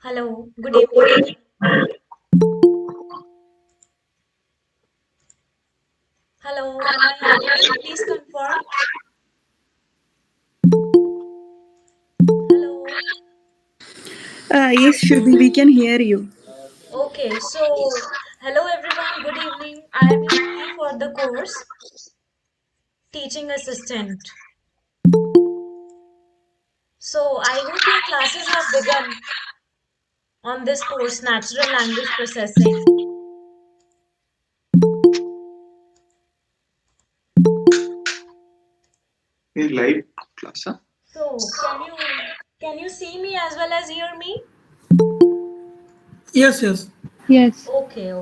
Hello, good evening. Hello, am I audible? Please confirm. Hello. Yes, Shruti, we can hear you. Okay, so hello everyone, good evening. I am your TA for the course Teaching Assistant. So I hope your classes have begun on this course Natural Language Processing. A live class, huh? So can you see me as well as hear me? Yes, yes. Yes. Okay. So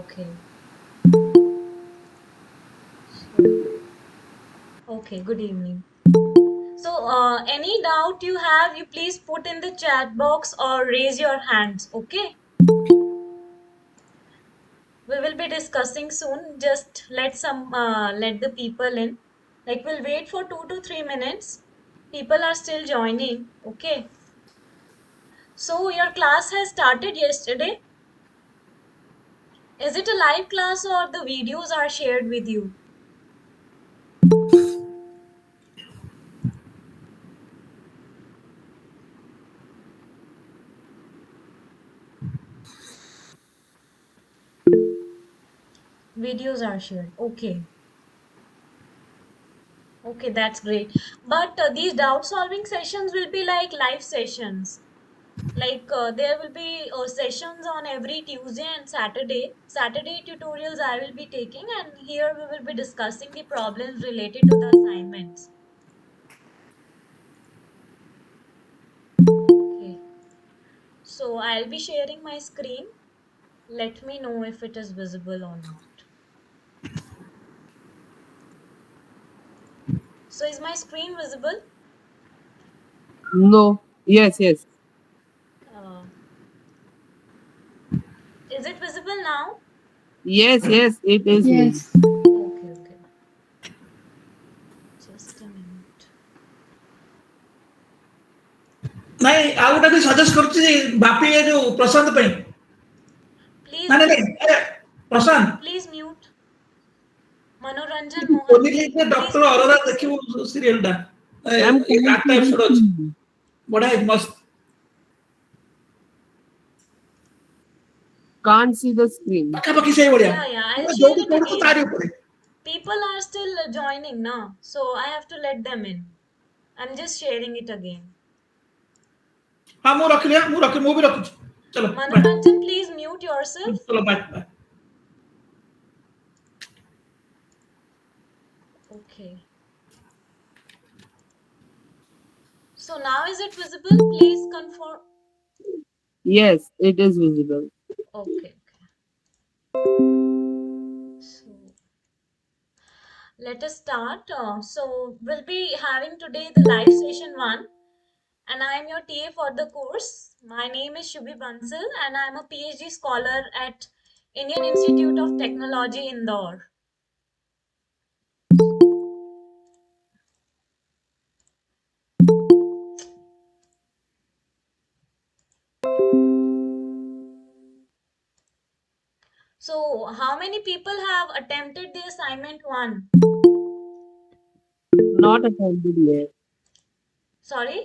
okay, good evening. So, any doubt you have, you please put in the chat box or raise your hands, okay? We will be discussing soon. Just let the people in. Like we'll wait for 2 to 3 minutes. People are still joining, okay? So your class has started yesterday. Is it a live class or the videos are shared with you? Videos are shared. Okay. Okay, that's great. But these doubt solving sessions will be like live sessions. There will be sessions on every Tuesday and Saturday tutorials I will be taking, and here we will be discussing the problems related to the assignments. Okay, so I'll be sharing my screen. Let me know if it is visible or not. So is my screen visible? No. Yes, yes. uh, is it visible now? Yes, yes, it is visible. Yes. Okay, just a minute. ନାଇଁ ଆଉ ଗୋଟେ ବି suggest କରୁଛି ଯେ ବାପି ଏ ଯୋଉ ପ୍ରଶାନ୍ତ ପାଇଁ Please ନାଇଁ ନାଇଁ mute. ନାଇଁ ଆରେ Prashant Please mute. Manoranjan Mohan. Police Please doctor mute. Arora ଦେଖିବୁ ସିରିଏଲ ଟା I'm ଏଇ can't 8ଟା see the ଏପିସୋଡ ଅଛି screen. ବଢିଆ ହେଇଛି, ମସ୍ତ। Can't see the screen. ପାଖାପାଖି ସେଇ ଭଳିଆ Yeah, I'll ପୁରା share ଯୋଉଠି it ପଢୁଛୁ again. ତାରି ଉପରେ। People are still joining now, so I have to let them in. I'm just sharing it again. ହଁ ମୁଁ ବି ରଖୁଛି। ଚलो bye. Manoranjan, please mute yourself. ଚलो bye bye. Okay. So now is it visible? Please confirm. Yes, it is visible. Okay. So let us start. So we'll be having today the live session 1, and I am your TA for the course. My name is Shubhi Bansal, and I am a PhD scholar at Indian Institute of Technology, Indore. So, how many people have attempted the assignment 1? Not attended yet. Sorry,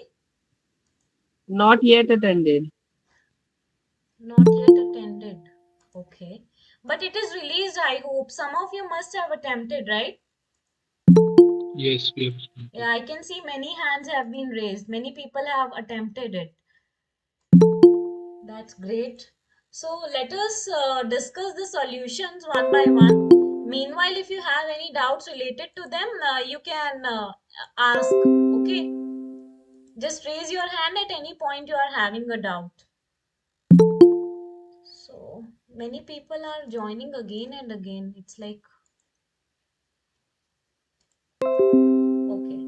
Not yet attended. not yet attended. Okay. But it is released, I hope. Some of you must have attempted, right? Yes, we have. Yeah, I can see many hands have been raised. Many people have attempted it. That's great. So, let us discuss the solutions one by one. Meanwhile, if you have any doubts related to them, you can ask. Okay. Just raise your hand at any point you are having a doubt. So many people are joining again and again. It's like, okay.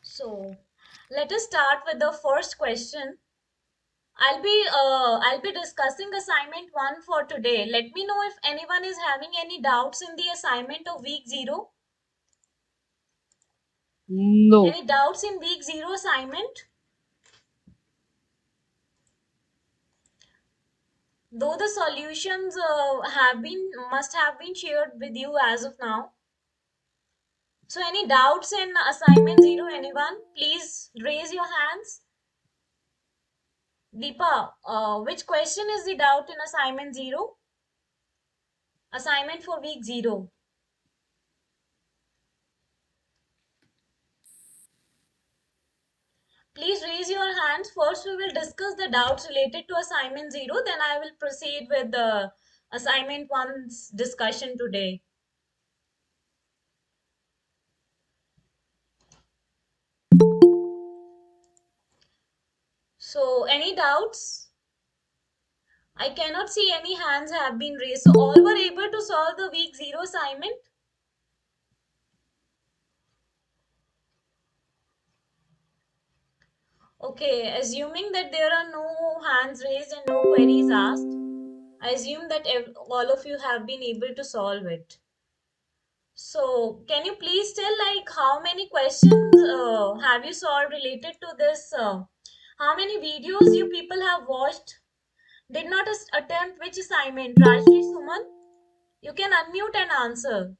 So let us start with the first question. I'll be discussing assignment 1 for today. Let me know if anyone is having any doubts in the assignment of week 0. No. Any doubts in week 0 assignment? Though the solutions must have been shared with you as of now. So any doubts in assignment 0, anyone? Please raise your hands. Deepa, which question is the doubt in assignment 0? Assignment for week 0. Please raise your hands. First, we will discuss the doubts related to assignment 0. Then I will proceed with the assignment 1's discussion today. So, any doubts? I cannot see any hands have been raised. So, all were able to solve the week 0 assignment? Okay, assuming that there are no hands raised and no queries asked, I assume that all of you have been able to solve it. So, can you please tell like how many questions have you solved related to this? How many videos you people have watched? Did not attempt which assignment? Rajshri, Suman, you can unmute and answer,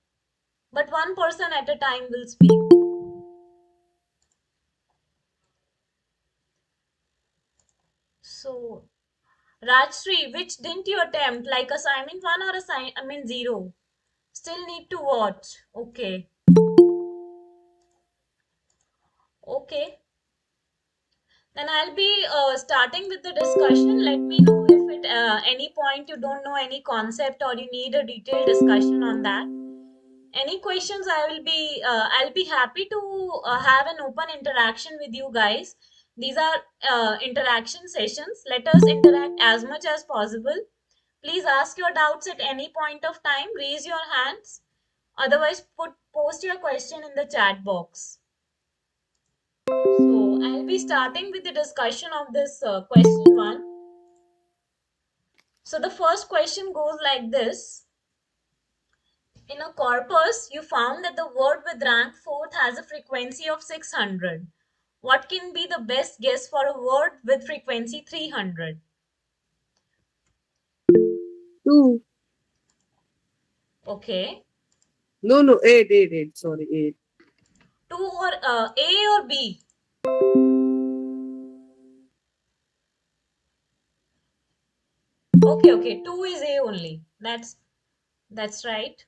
but one person at a time will speak. So, Rajshri, which didn't you attempt? Like assignment 1 or assignment 0? Still need to watch. Okay. Okay. Then I'll be starting with the discussion. Let me know if at any point you don't know any concept or you need a detailed discussion on that. Any questions? I'll be happy to have an open interaction with you guys. These are interaction sessions. Let us interact as much as possible. Please ask your doubts at any point of time. Raise your hands. Otherwise, post your question in the chat box. So I'll be starting with the discussion of this question 1. So the first question goes like this. In a corpus, you found that the word with rank 4th has a frequency of 600. What can be the best guess for a word with frequency 300? 2. Okay. No, 8. Sorry, 8. 2 or A or B? Okay. 2 is A only. That's right.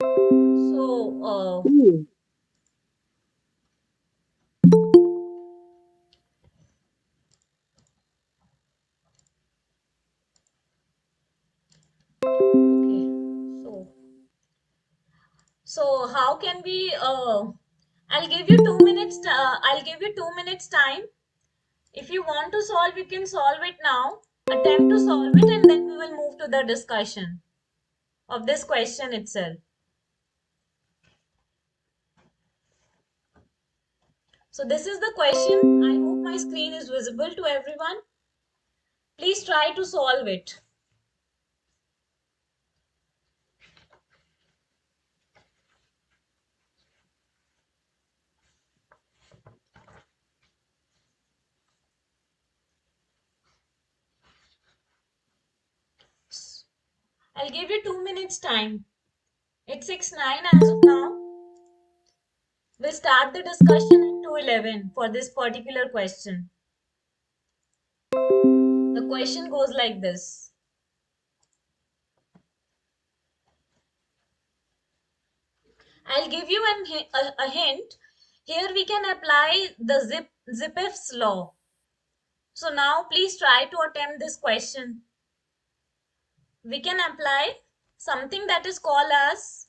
So 2. okay. So how can we? I'll give you 2 minutes. I'll give you 2 minutes time. If you want to solve, you can solve it now. Attempt to solve it, and then we will move to the discussion of this question itself. So this is the question. I hope my screen is visible to everyone. Please try to solve it. I'll give you 2 minutes time. It's 6:09 as of now. We'll start the discussion at 2:11 for this particular question. The question goes like this. I'll give you a hint. Here we can apply the Zipf's law. So now please try to attempt this question. We can apply something that is called as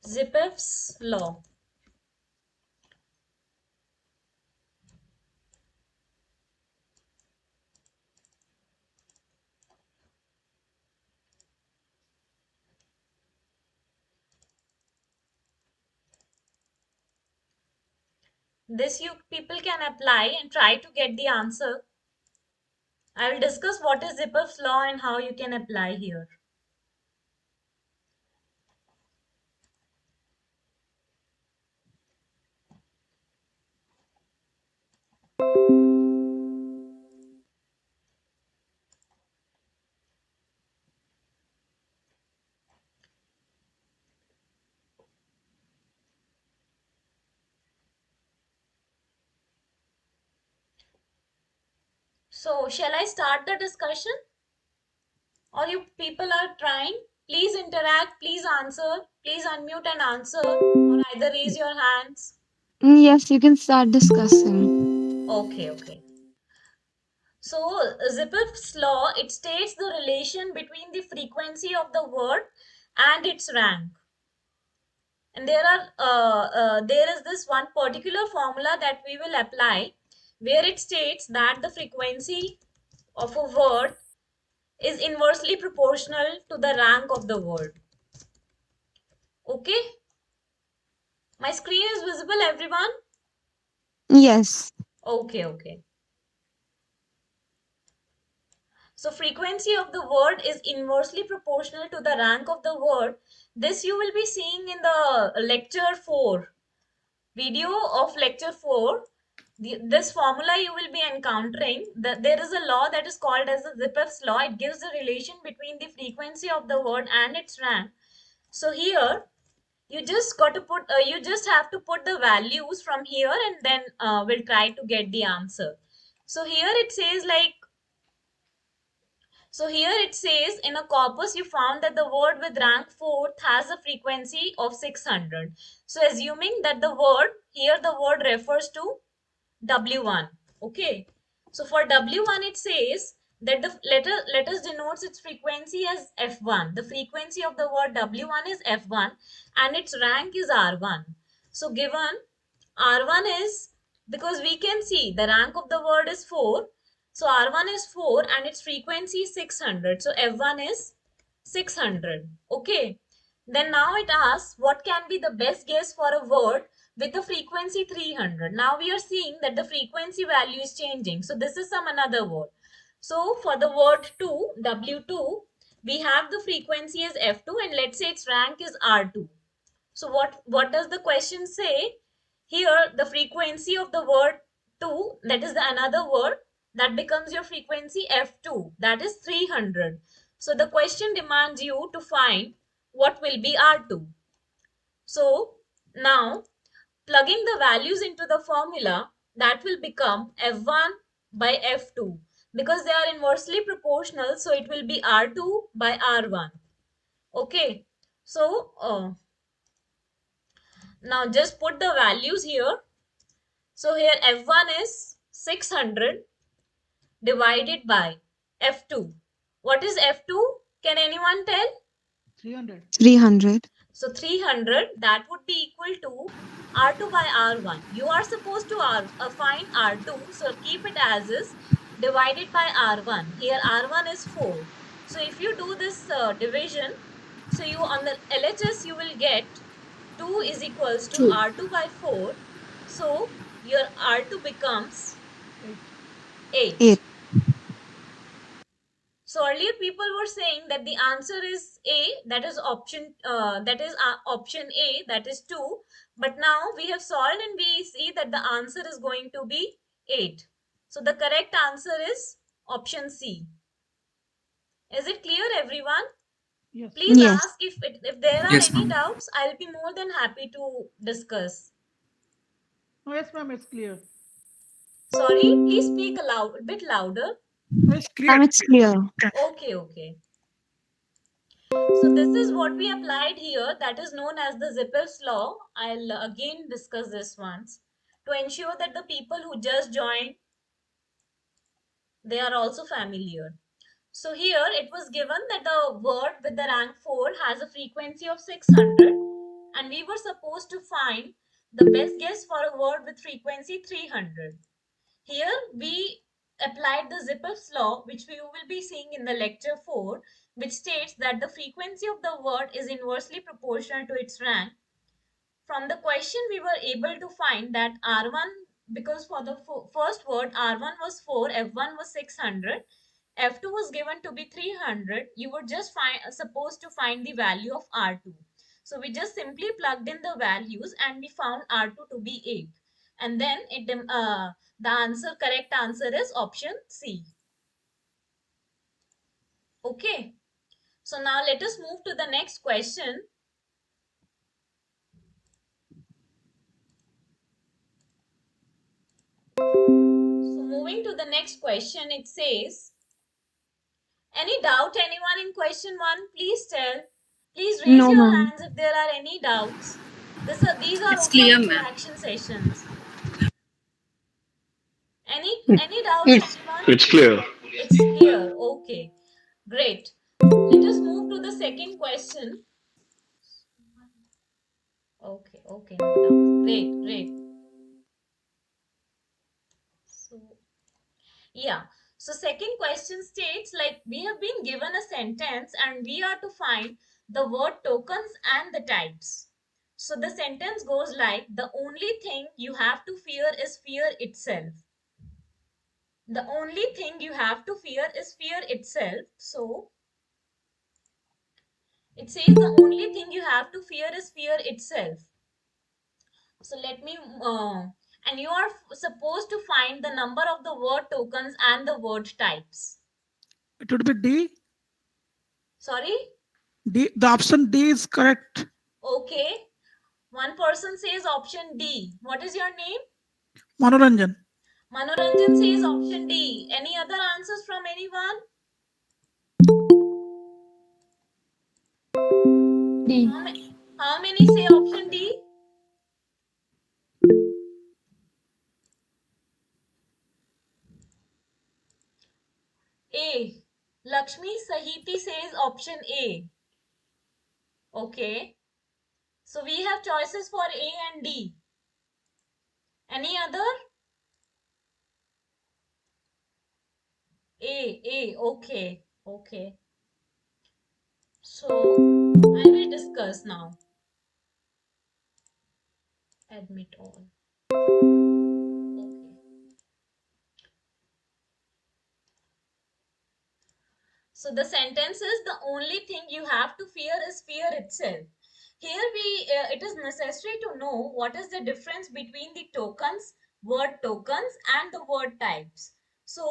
Zipf's law. This you people can apply and try to get the answer. I will discuss what is Zipf's law and how you can apply here. So, shall I start the discussion? Or you people are trying? Please interact, please answer, please unmute and answer, or either raise your hands. Yes, you can start discussing. Okay. So, Zipf's law, it states the relation between the frequency of the word and its rank. And there is this one particular formula that we will apply where it states that the frequency of a word is inversely proportional to the rank of the word. Okay, my screen is visible, everyone? Yes. Okay. So frequency of the word is inversely proportional to the rank of the word. This you will be seeing in the lecture 4 video of lecture 4. This formula you will be encountering. There is a law that is called as the Zipf's law. It gives the relation between the frequency of the word and its rank. So here you just got to put you just have to put the values from here, and then we'll try to get the answer. So here it says in a corpus you found that the word with rank 4th has a frequency of 600. So assuming that the word refers to W1. Okay. So for W1 it says that the letters denotes its frequency as F1. The frequency of the word W1 is F1 and its rank is R1. So given R1 is, because we can see the rank of the word is 4. So R1 is 4 and its frequency is 600. So F1 is 600. Okay. Then now it asks what can be the best guess for a word with the frequency 300. Now we are seeing that the frequency value is changing. So this is some another word. So for the word 2, W2, we have the frequency as F2 and let's say its rank is R2. So what does the question say? Here the frequency of the word 2, that is the another word, that becomes your frequency F2, that is 300. So the question demands you to find what will be R2. So now plugging the values into the formula, that will become F1 by F2 because they are inversely proportional, so it will be R2 by R1. Okay, so now just put the values here. So here F1 is 600 divided by F2. What is F2? Can anyone tell? 300. So 300, that would be equal to R2 by R1. You are supposed to find R2. So keep it as is divided by R1. Here R1 is 4. So if you do this division, so you on the LHS you will get 2 is equals to 2. R2 by 4. So your R2 becomes 8. 8. So earlier people were saying that the answer is A, that is option option A, that is 2. But now we have solved and we see that the answer is going to be 8. So the correct answer is option C. Is it clear, everyone? Please Yes. ask if there are Yes, any ma'am. doubts. I'll be more than happy to discuss. Oh, yes, ma'am, it's clear. Sorry, please speak a bit louder. It's clear. It's clear. Okay. So this is what we applied here, that is known as the Zipf's law. I'll again discuss this once to ensure that the people who just joined, they are also familiar. So here it was given that the word with the rank 4 has a frequency of 600 and we were supposed to find the best guess for a word with frequency 300. Here we applied the Zipf's law, which we will be seeing in the lecture 4, which states that the frequency of the word is inversely proportional to its rank. From the question, we were able to find that R1, because for the first word, R1 was 4, F1 was 600, F2 was given to be 300, you were just supposed to find the value of R2. So we just simply plugged in the values and we found R2 to be 8. And then the correct answer is option C. Okay. So now let us move to the next question. So moving to the next question, it says, any doubt anyone in question 1? Please tell. Please raise No, your ma'am. hands if there are any doubts. These are It's open clear, ma'am. interaction sessions. Any doubts, anyone? It's clear. It's clear. Okay, great. Let us move to the second question. Okay, no doubts. Great. So, yeah. So second question states, like, we have been given a sentence and we are to find the word tokens and the types. So the sentence goes like, the only thing you have to fear is fear itself. The only thing you have to fear is fear itself. So it says the only thing you have to fear is fear itself. So let me, and you are supposed to find the number of the word tokens and the word types. It would be D. Sorry? D. The option D is correct. Okay. One person says option D. What is your name? Manoranjan. Manoranjan says option D. Any other answers from anyone? D. How many say option D? A. Lakshmi Sahiti says option A. Okay. So we have choices for A and D. Any other? A. Okay. So I will discuss now. Admit all. Okay. So the sentence is, the only thing you have to fear is fear itself. Here it is necessary to know what is the difference between the tokens, word tokens and the word types. So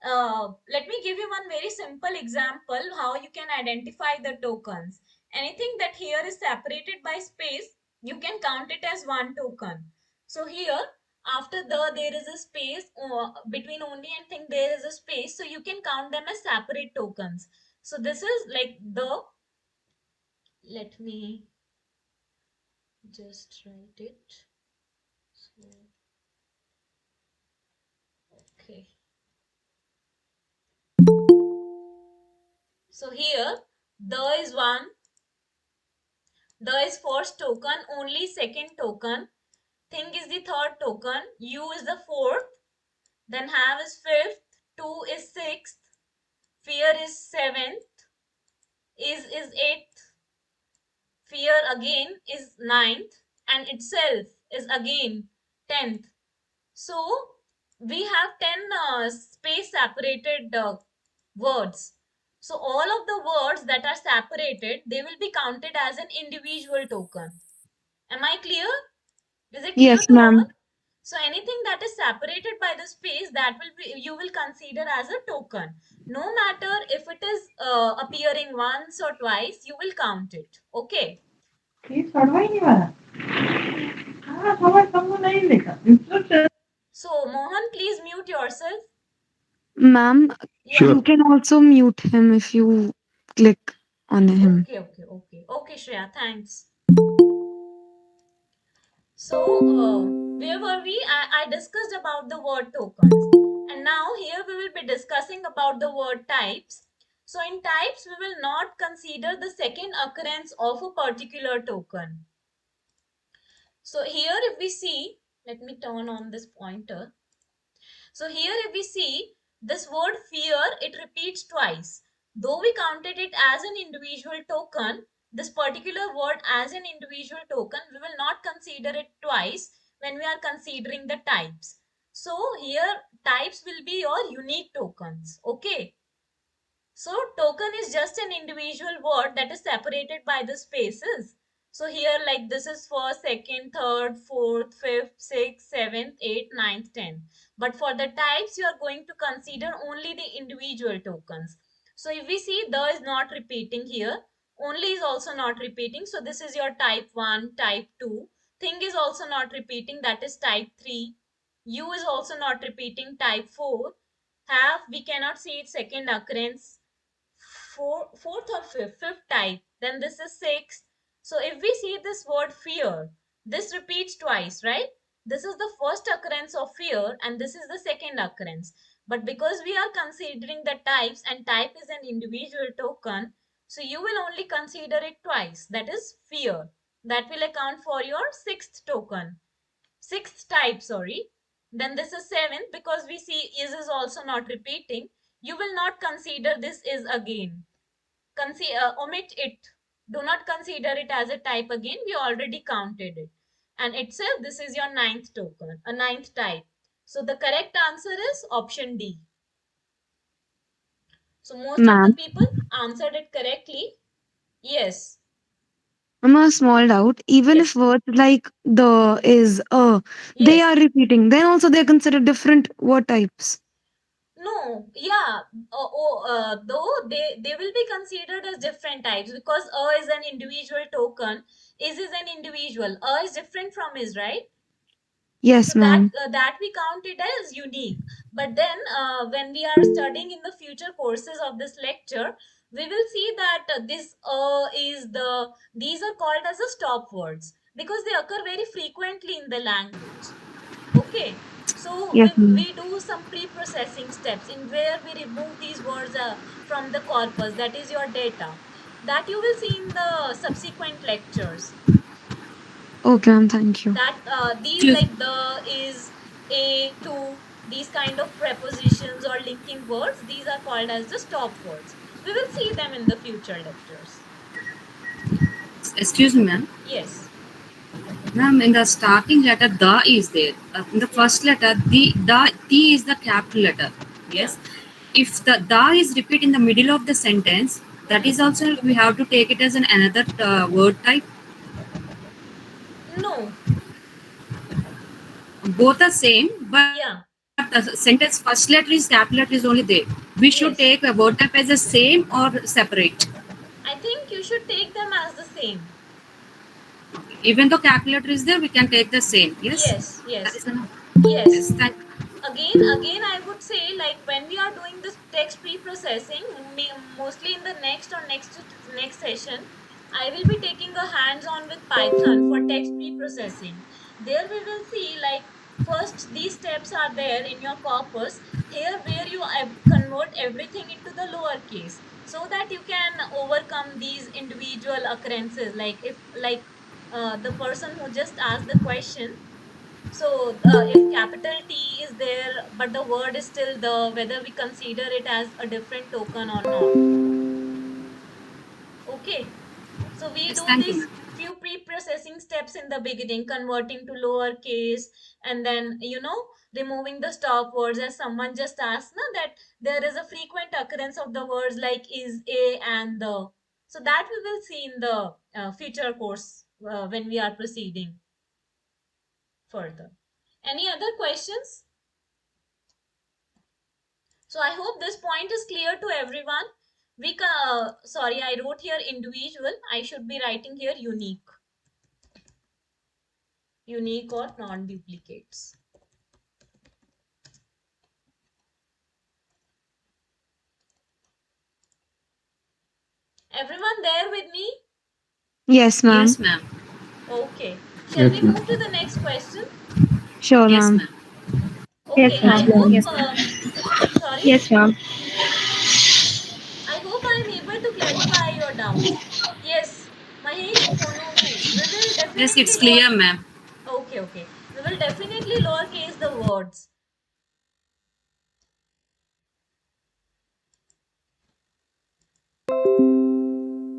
let me give you one very simple example how you can identify the tokens. Anything that here is separated by space, you can count it as one token. So here, after there is a space, between only and thing there is a space, so you can count them as separate tokens. So this is like let me just write it. So, okay. So here, the is one, the is first token, only second token, thing is the third token, you is the fourth, then have is fifth, two is sixth, fear is seventh, is eighth, fear again is ninth, and itself is again 10th. So we have 10 space separated words. So all of the words that are separated, they will be counted as an individual token. Am I clear? Is it clear Yes, to all? ma'am. So anything that is separated by the space, that will be, you will consider as a token. No matter if it is appearing once or twice, you will count it. Okay. So Mohan, please mute yourself. Ma'am, Yeah. Sure. you can also mute him if you click on him. Okay, Shreya, thanks. So, where were we? I discussed about the word tokens. And now here we will be discussing about the word types. So, in types, we will not consider the second occurrence of a particular token. So, here if we see, let me turn on this pointer. So, here if we see this word fear, it repeats twice. Though we counted it as an individual token, this particular word as an individual token, we will not consider it twice when we are considering the types. So here types will be your unique tokens. Okay. So token is just an individual word that is separated by the spaces. So here like this is first, second, third, fourth, fifth, sixth, seventh, eighth, ninth, 10th. But for the types, you are going to consider only the individual tokens. So if we see the is not repeating here, only is also not repeating. So this is your type 1, type 2. Thing is also not repeating, that is type 3. U is also not repeating. Type 4, have, we cannot see its second occurrence. Fourth or fifth type, then this is sixth. So if we see this word fear, this repeats twice, right? This is the first occurrence of fear and this is the second occurrence. But because we are considering the types and type is an individual token, so you will only consider it twice, that is fear. That will account for your sixth token, sixth type, sorry. Then this is seventh, because we see is also not repeating. You will not consider this is again. Omit it. Do not consider it as a type again. We already counted it. And itself, this is your ninth token, a ninth type. So the correct answer is option D. So most of the Ma'am, people answered it correctly. Yes. I'm a small doubt. Even Yes. if words like the, is, they Yes. are repeating, then also they're considered different word types. No, yeah. Though they will be considered as different types, because is an individual token, is an individual. Is different from is, right? So Yes, that ma'am. that we count it as unique. But then when we are studying in the future courses of this lecture, we will see that this is the these are called as a stop words, because they occur very frequently in the language. Okay, so Yes, ma'am. we do some pre-processing steps in where we remove these words from the corpus, that is your data, that you will see in the subsequent lectures. Okay, ma'am. Thank you. That these Excuse, like the, is, a, to, these kind of prepositions or linking words, these are called as the stop words. We will see them in the future lectures. excuse me, ma'am. Yes. Ma'am, in the starting letter, the is there. In the first letter, the T is the capital letter. Yes. If the is repeat in the middle of the sentence, that is also we have to take it as an another word type. No. Both are same, but Yeah. the sentence first letter is capital letter is only there. We should Yes. take a word type as the same or separate. I think you should take them as the same. Even though capital letter is there, we can take the same. Yes. Yes. Yes. That is enough. Yes. Yes. Thank. Again, I would say, like when we are doing this text pre-processing, mostly in the next session, I will be taking a hands-on with Python for text pre-processing. There we will see, like, first these steps are there in your corpus. Here where you convert everything into the lowercase, so that you can overcome these individual occurrences. Like if the person who just asked the question, so if capital T is there, but the word is still the, whether we consider it as a different token or not. Okay. So we Yes. do Thank you, these ma'am. few pre-processing steps in the beginning, converting to lowercase, and then removing the stop words, as someone just asked, na, that there is a frequent occurrence of the words like is, a, and the. So that we will see in the future course when we are proceeding further. Any other questions? So I hope this point is clear to everyone. We can, sorry, I wrote here individual. I should be writing here unique. Unique or non-duplicates. Everyone there with me? Yes, ma'am. Yes, ma'am. Okay. Shall we move to the next question? Sure, Yes, ma'am. ma'am. Okay, I hope, Yes, ma'am. sorry, Yes, ma'am. I hope I am able to clarify your doubts. Yes, Mahesh, Konobu, we will Yes, it's definitely clear, ma'am. okay, okay. We will definitely lowercase the words.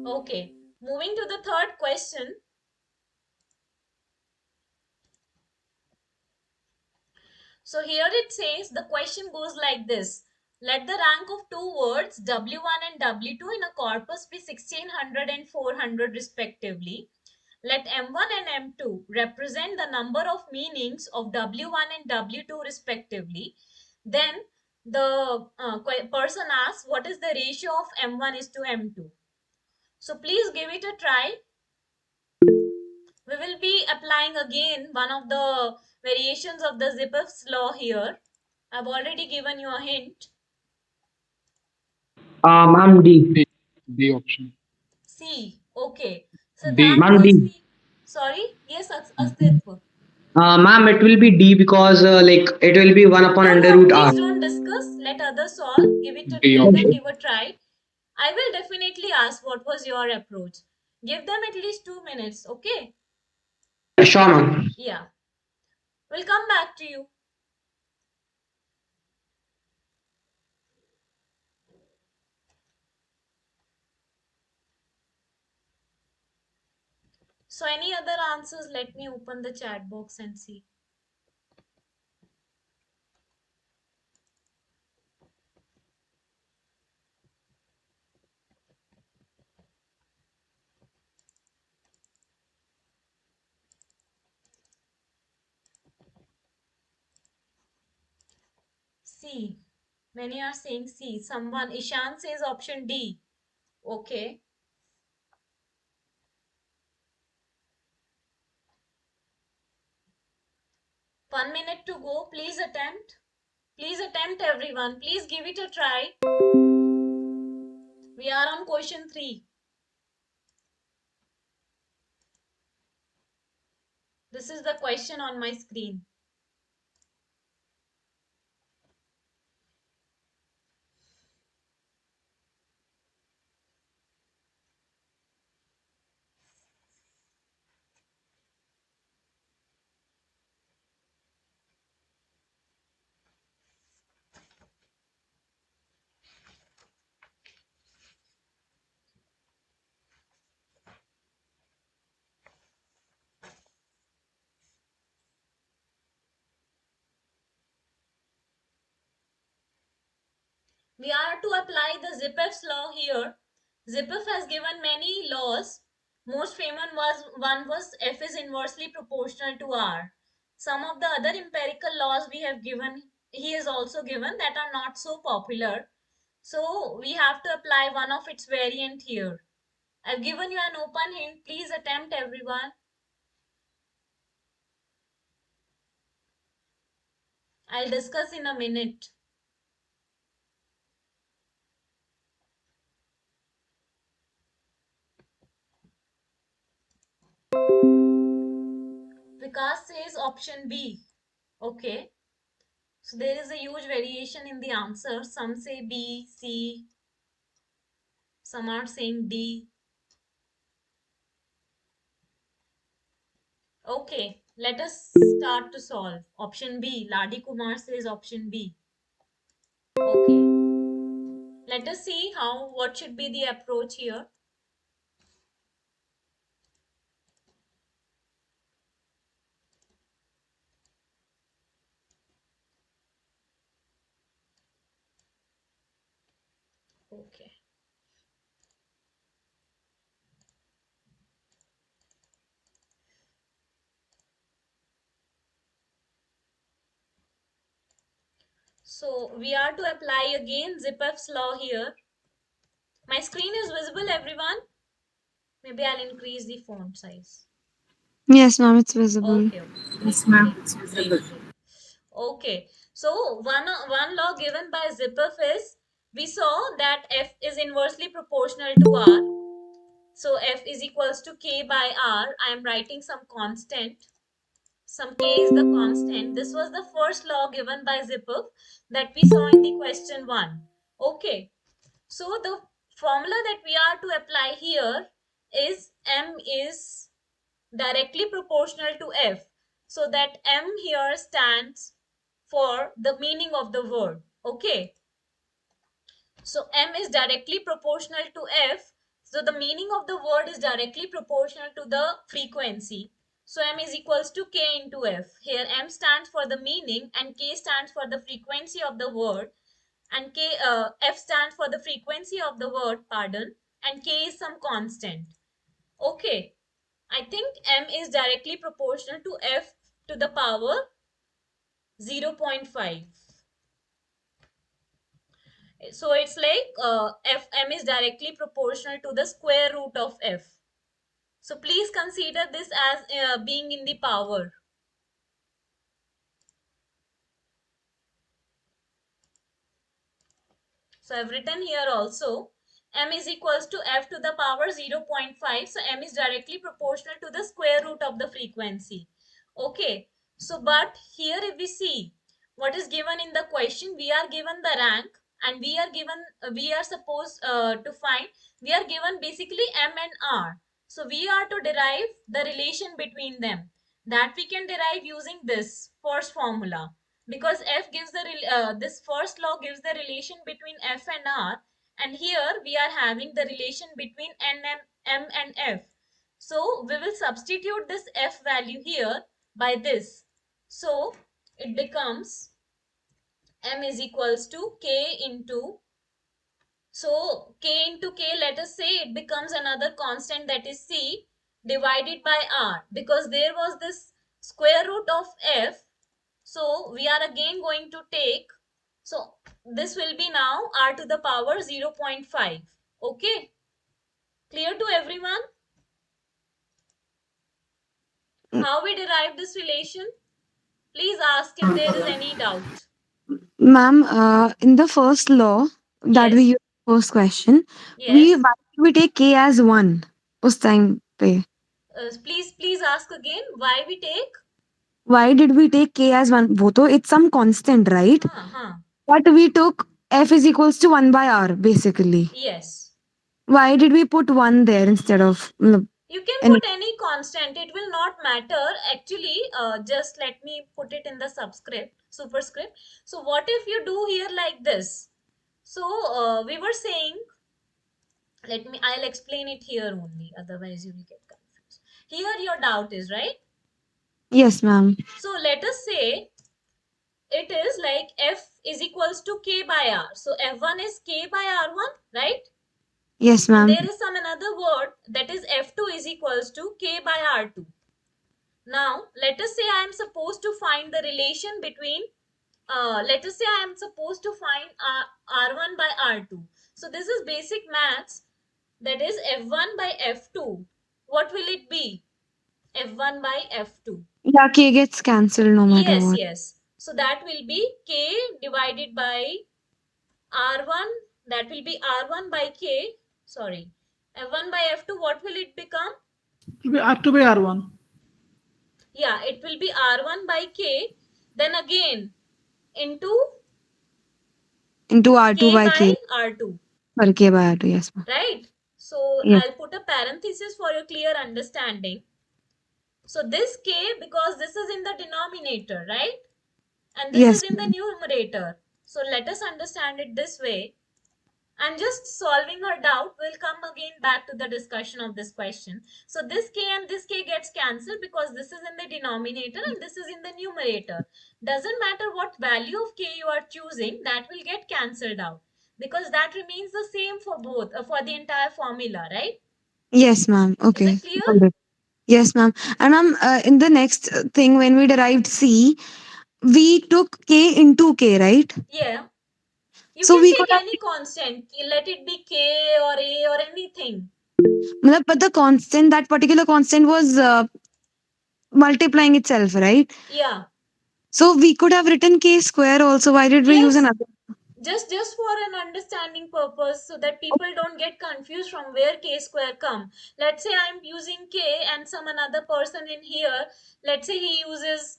Okay, moving to the third question. So here it says, the question goes like this. Let the rank of two words W1 and W2 in a corpus be 1600 and 400 respectively. Let M1 and M2 represent the number of meanings of W1 and W2 respectively. Then the person asks, what is the ratio of M1 is to M2? So please give it a try. We will be applying again one of the variations of the Zipf's law here. I've already given you a hint. Ma'am, D. D option. C. Okay. So D. that Ma'am, was D. the. Sorry. Yes, Astitva. Ma'am, it will be D because like it will be 1 upon No, under no. root Please R. don't discuss. Let others solve. D Let them option. give a try. I will definitely ask what was your approach. Give them at least 2 minutes. Okay. Sure, ma'am. Yeah. We'll come back to you. So any other answers? Let me open the chat box and see. C. Many are saying C. Someone, Ishan says option D. Okay. One minute to go. Please attempt. Please attempt, everyone. Please give it a try. We are on question 3. This is the question on my screen. We are to apply the Zipf's law here. Zipf has given many laws. Most famous one was F is inversely proportional to R. Some of the other empirical laws we have given, he has also given, that are not so popular. So we have to apply one of its variant here. I've given you an open hint. Please attempt, everyone. I'll discuss in a minute. Vikas says option B. Okay. So there is a huge variation in the answer. Some say B, C. Some are saying D. Okay. Let us start to solve. Option B. Ladi Kumar says option B. Okay. Let us see what should be the approach here. Okay. So we are to apply again Zipf's law here. My screen is visible, everyone. Maybe I'll increase the font size. Yes, ma'am, it's visible. Okay. Yes, ma'am. It's visible. Okay. So one law given by Zipf is, we saw that F is inversely proportional to R. So F is equals to K by R. I am writing some constant. Some K is the constant. This was the first law given by Zipf that we saw in the question 1. Okay. So the formula that we are to apply here is M is directly proportional to F. So that M here stands for the meaning of the word. Okay. So M is directly proportional to F. So the meaning of the word is directly proportional to the frequency. So M is equals to K into F. Here M stands for the meaning and K stands for the frequency of the word. And F stands for the frequency of the word, pardon. And K is some constant. Okay. I think M is directly proportional to F to the power 0.5. So it's like M is directly proportional to the square root of F. So please consider this as being in the power. So I've written here also m is equals to f to the power 0.5. So m is directly proportional to the square root of the frequency. Okay. So but here if we see what is given in the question, we are given the rank and we are supposed to find, we are given basically m and r. So we are to derive the relation between them. That we can derive using this first formula, because f gives the this first law gives the relation between f and r, and here we are having the relation between m and f. So we will substitute this f value here by this. So it becomes m is equals to k into, so k into k, let us say it becomes another constant, that is c, divided by r, because there was this square root of f. So we are again going to take, so this will be now r to the power 0.5. Okay, clear to everyone how we derive this relation? Please ask if there is any doubt. Ma'am, in the first law that we Yes, used first question, yes. why did we take k as 1 उस time पे? Please ask again why we take. Why did we take k as 1? वो तो it's some constant, right? Huh. But we took f is equals to 1 by r, basically. Yes. Why did we put 1 there instead of You can any? put any constant, it will not matter. Actually, just let me put it in the superscript. So what if you do here like this? So we were saying, I'll explain it here only, otherwise you will get confused. Here your doubt is, right? Yes, ma'am. So let us say it is like f is equals to k by r. So f1 is k by r1, right? Yes, And ma'am. there is some another word, that is f2 is equals to k by r2. Now let us say I am supposed to find the relation between, let us say I am supposed to find r1 by r2. So this is basic maths, that is f1 by f2. What will it be? f1 by f2. Yeah, k gets cancelled no matter Yes, what. yes. So that will be k divided by r1, that will be r1 by k, sorry, f1 by f2, what will it become? It will be R2 by R1. Yeah, it will be r1 by k, then again into Into r2 k by by k. r2, Or k by r2, yes, ma'am. right? So Yes. I'll put a parenthesis for your clear understanding. So this k, because this is in the denominator, right? And this Yes, is in the numerator. So let us understand it this way. And just solving her doubt, will come again back to the discussion of this question. So this k and this k gets cancelled because this is in the denominator and this is in the numerator. Doesn't matter what value of k you are choosing, that will get cancelled out, because that remains the same for both, for the entire formula, right? Yes, ma'am. Is Okay. it clear? Got it. Yes, ma'am. And ma'am, in the next thing, when we derived C, we took k into k, right? Yeah. You So can we could take have, any constant. Let it be k or a or anything. but the constant, that particular constant was multiplying itself, right? Yeah. So we could have written k square also. Why did we use Yes. another? Just for an understanding purpose, so that people don't get confused from where k square come. Let's say I'm using k and some another person in here, let's say he uses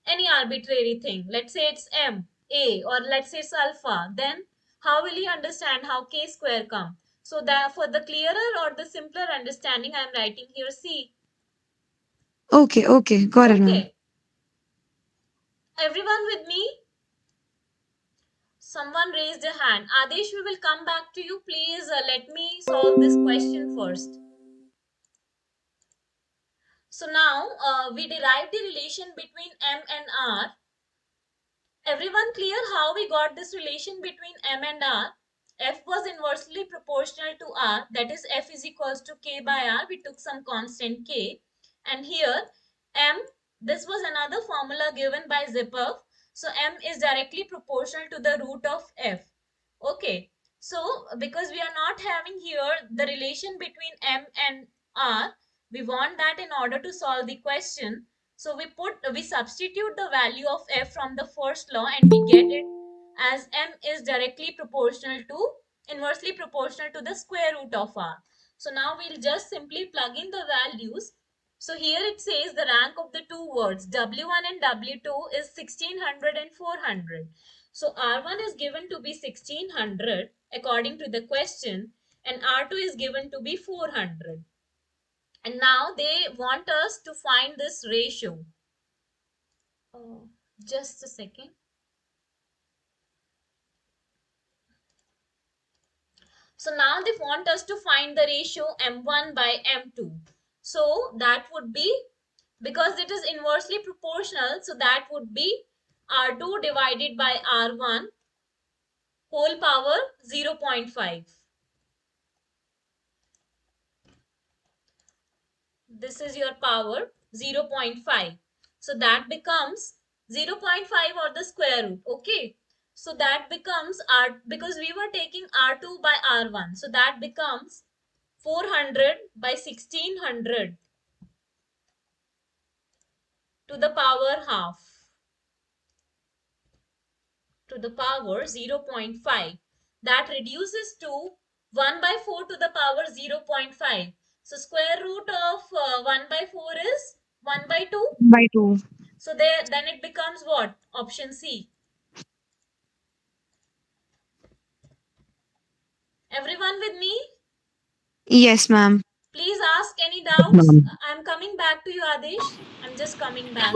any arbitrary thing, let's say it's m a, or let's say it's alpha, then how will he understand how k square come? So that for the clearer or the simpler understanding, I'm writing here c. Okay, okay. Got it, ma'am. Okay, everyone with me? Someone raised a hand. Adesh, we will come back to you. Please let me solve this question first. So now we derived the relation between M and R. Everyone clear how we got this relation between M and R? F was inversely proportional to R, that is F is equals to K by R. We took some constant K. And here M, this was another formula given by Zipf. So M is directly proportional to the root of F. Okay. So because we are not having here the relation between M and R, We want that in order to solve the question. So we substitute the value of f from the first law and we get it as m is directly proportional to, inversely proportional to the square root of r. So now we'll just simply plug in the values. So here it says the rank of the two words W1 and W2 is 1600 and 400. So R1 is given to be 1600 according to the question and R2 is given to be 400. And now they want us to find this ratio. Just a second. So now they want us to find the ratio M1 by M2. So that would be, because it is inversely proportional, so that would be R2 divided by R1 whole power 0.5. This is your power 0.5. So that becomes 0.5 or the square root. Okay. So that becomes R, because we were taking R2 by R1. So that becomes 400 by 1600 to the power half, to the power 0.5. That reduces to 1 by 4 to the power 0.5. So square root of 1 by 4 is 1 by 2. By 2. So there, then it becomes what? Option C. Everyone with me? Yes, ma'am. Please ask any doubts. I'm coming back to you, Adesh. I'm just coming back.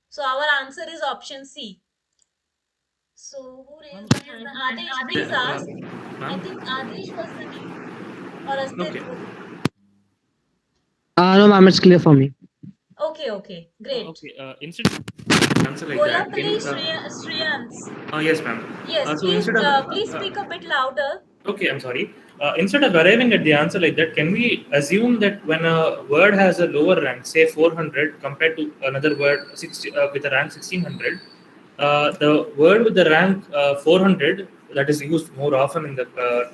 So our answer is option C. So who raised the hand? Adesh, please ask. I think Adesh was the name. Or Astitru. No, ma'am, it's clear for me. Okay, great. Instead answer like that. Golapalli Shriyans. Yes, ma'am. Yes, So please, instead of please speak a bit louder. okay, I'm sorry. Instead of arriving at the answer like that, can we assume that when a word has a lower rank, say 400, compared to another word with a rank 1600, the word with the rank 400 that is used more often in the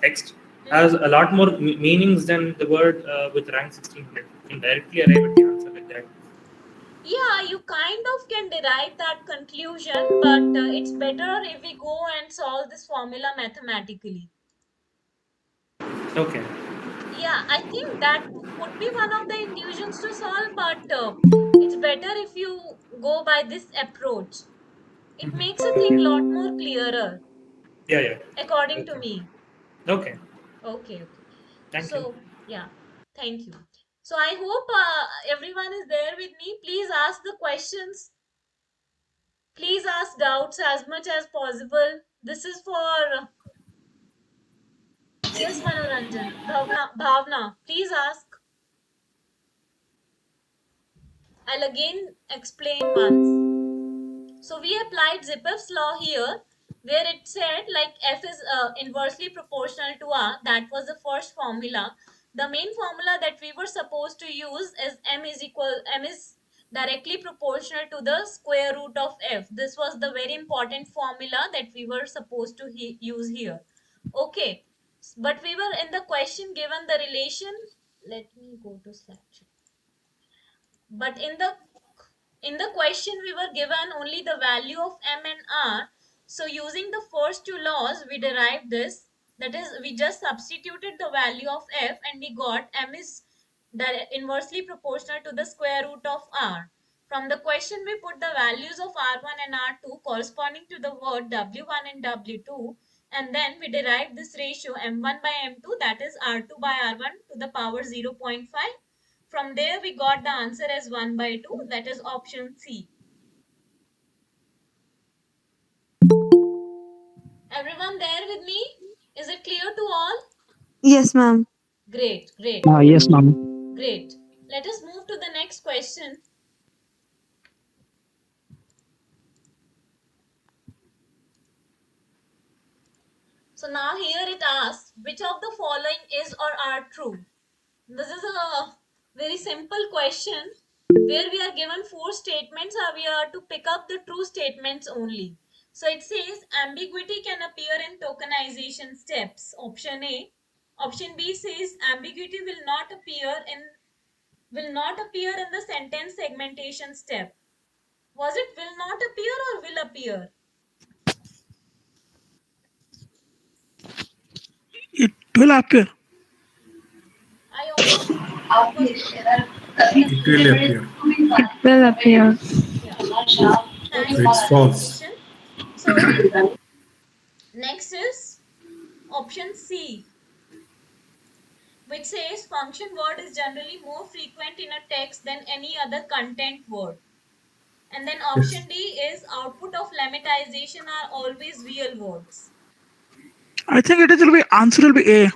text has a lot more meanings than the word with rank 1600. You can directly arrive at the answer like that. Yeah, you kind of can derive that conclusion, but it's better if we go and solve this formula mathematically. Okay. Yeah, I think that would be one of the illusions to solve, but it's better if you go by this approach. It makes a thing lot more clearer. Yeah. According to me. Okay. Okay. Thank so, you. yeah, thank you. So I hope everyone is there with me. Please ask the questions. Please ask doubts as much as possible. This is for yes, Manoranjan. Bhavna, please ask. I'll again explain once. So we applied Zipf's law here, where it said like f is inversely proportional to r. That was the first formula. The main formula that we were supposed to use is m is directly proportional to the square root of f. This was the very important formula that we were supposed to use here. Okay, but we were in the question given the relation. Let me go to slide. But in the question we were given only the value of m and r. So using the first two laws we derived this. That is, we just substituted the value of f and we got m is inversely proportional to the square root of r. From the question we put the values of r1 and r2 corresponding to the word w1 and w2, and then we derived this ratio m1 by m2, that is r2 by r1 to the power 0.5. From there, we got the answer as 1 by 2, that is option C. Everyone there with me? Is it clear to all? Yes, ma'am. Great. Yes, ma'am. Great. Let us move to the next question. So now here it asks, which of the following is or are true? This is a very simple question where we are given four statements and we are to pick up the true statements only. So it says ambiguity can appear in tokenization steps. Option A. Option B says ambiguity will not appear in the sentence segmentation step. Was it will not appear or will appear? It will appear. I also think it was It will appear. Will appear. yeah. So Thanks for it's false. clarification. So next is option C, which says function word is generally more frequent in a text than any other content word. And then option Yes. D is output of lemmatization are always real words. I think will be answer will be A.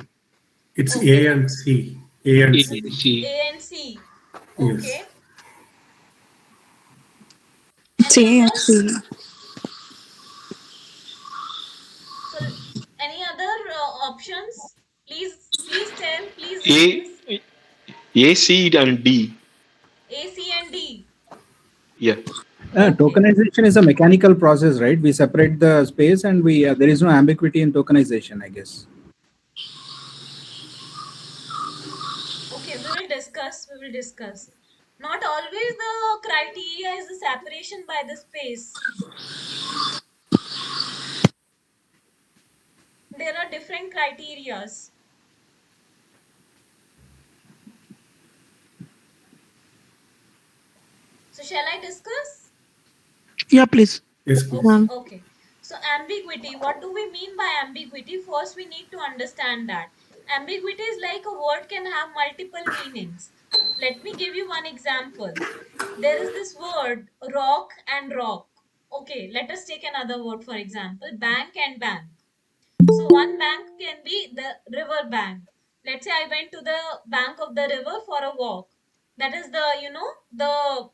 It's Okay. A and C. A and C. A and C. Yes. Okay. Any C and others? C. So any other options? Please tell. Please A, A, C, and D. A, C, and D. Yeah. Okay. Tokenization is a mechanical process, right? We separate the space and we there is no ambiguity in tokenization, I guess. Okay, we will discuss. We will discuss. Not always the criteria is the separation by the space. There are different criterias. So shall I discuss? Yeah, please. Yes, please. Okay. So ambiguity, what do we mean by ambiguity? First, we need to understand that. Ambiguity is like a word can have multiple meanings. Let me give you one example. There is this word rock and rock. Okay, let us take another word for example, bank and bank. So one bank can be the river bank. Let's say I went to the bank of the river for a walk. That is the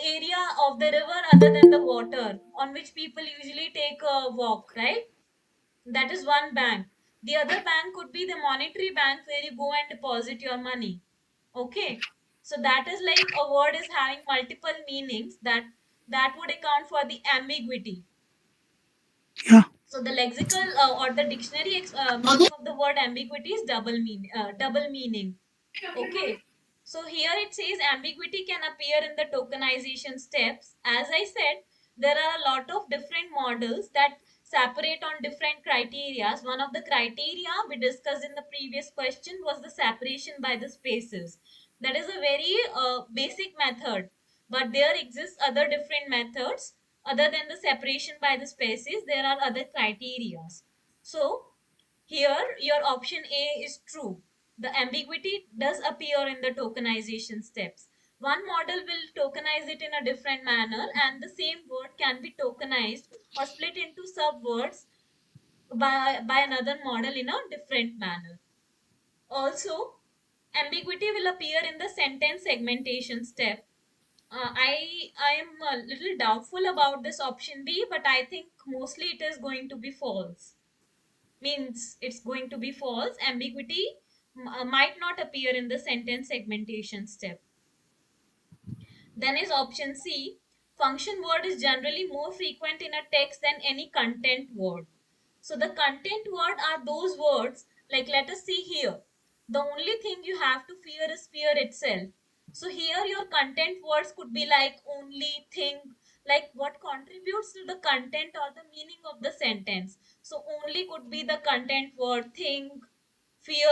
area of the river other than the water on which people usually take a walk, right? That is one bank. The other bank could be the monetary bank where you go and deposit your money. Okay. So that is like a word is having multiple meanings, that would account for the ambiguity. Yeah. So the lexical or the dictionary meaning of the word ambiguity is double meaning. Okay. So here it says ambiguity can appear in the tokenization steps. As I said, there are a lot of different models that separate on different criteria. One of the criteria we discussed in the previous question was the separation by the spaces. That is a very basic method, but there exists other different methods other than the separation by the spaces. There are other criteria. So here, your option A is true. The ambiguity does appear in the tokenization steps. One model will tokenize it in a different manner, and the same word can be tokenized or split into subwords by another model in a different manner. Also, ambiguity will appear in the sentence segmentation step. I am a little doubtful about this option B, but I think mostly it is going to be false. Means it's going to be false. Ambiguity might not appear in the sentence segmentation step. Then is option C. Function word is generally more frequent in a text than any content word. So the content word are those words, like let us see here. The only thing you have to fear is fear itself. So here your content words could be like only, think, like what contributes to the content or the meaning of the sentence. So only could be the content word, think, fear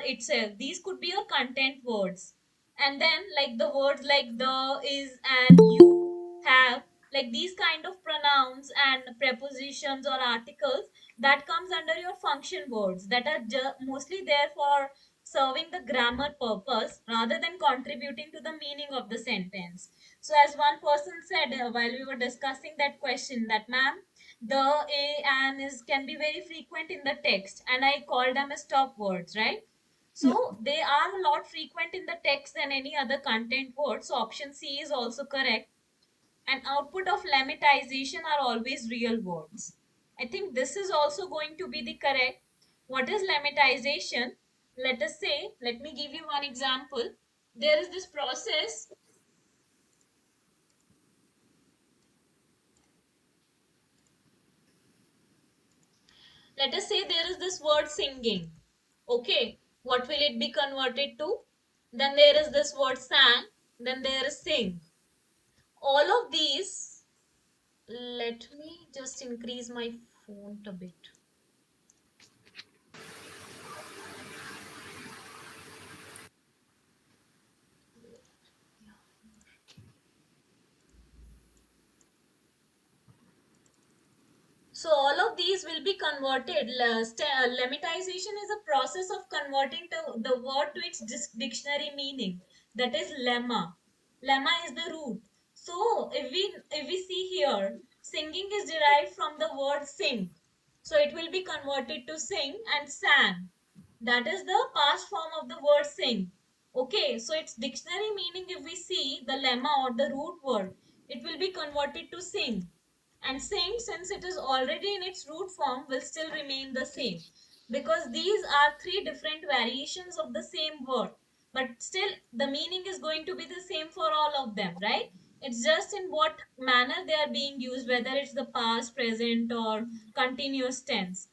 itself. These could be your content words. And then like the words like the, is, and, you, have, like these kind of pronouns and prepositions or articles, that comes under your function words, that are mostly there for serving the grammar purpose rather than contributing to the meaning of the sentence. So as one person said while we were discussing that question, that ma'am, the, a, and is can be very frequent in the text, and I call them as stop words, right? So they are a lot frequent in the text than any other content word. So option C is also correct. And output of lemmatization are always real words. I think this is also going to be the correct. What is lemmatization? Let us say, let me give you one example. There is this process. Let us say there is this word singing. Okay, what will it be converted to? Then there is this word sang, then there is sing. All of these, let me just increase my font a bit. So all of these will be converted. Lemmatization is a process of converting the word to its dictionary meaning. That is lemma. Lemma is the root. So if we see here, singing is derived from the word sing. So it will be converted to sing and sang. That is the past form of the word sing. Okay, so its dictionary meaning, if we see the lemma or the root word, it will be converted to sing. And sing, since it is already in its root form, will still remain the same, because these are three different variations of the same word, but still the meaning is going to be the same for all of them, right? It's just in what manner they are being used, whether it's the past, present, or continuous tense.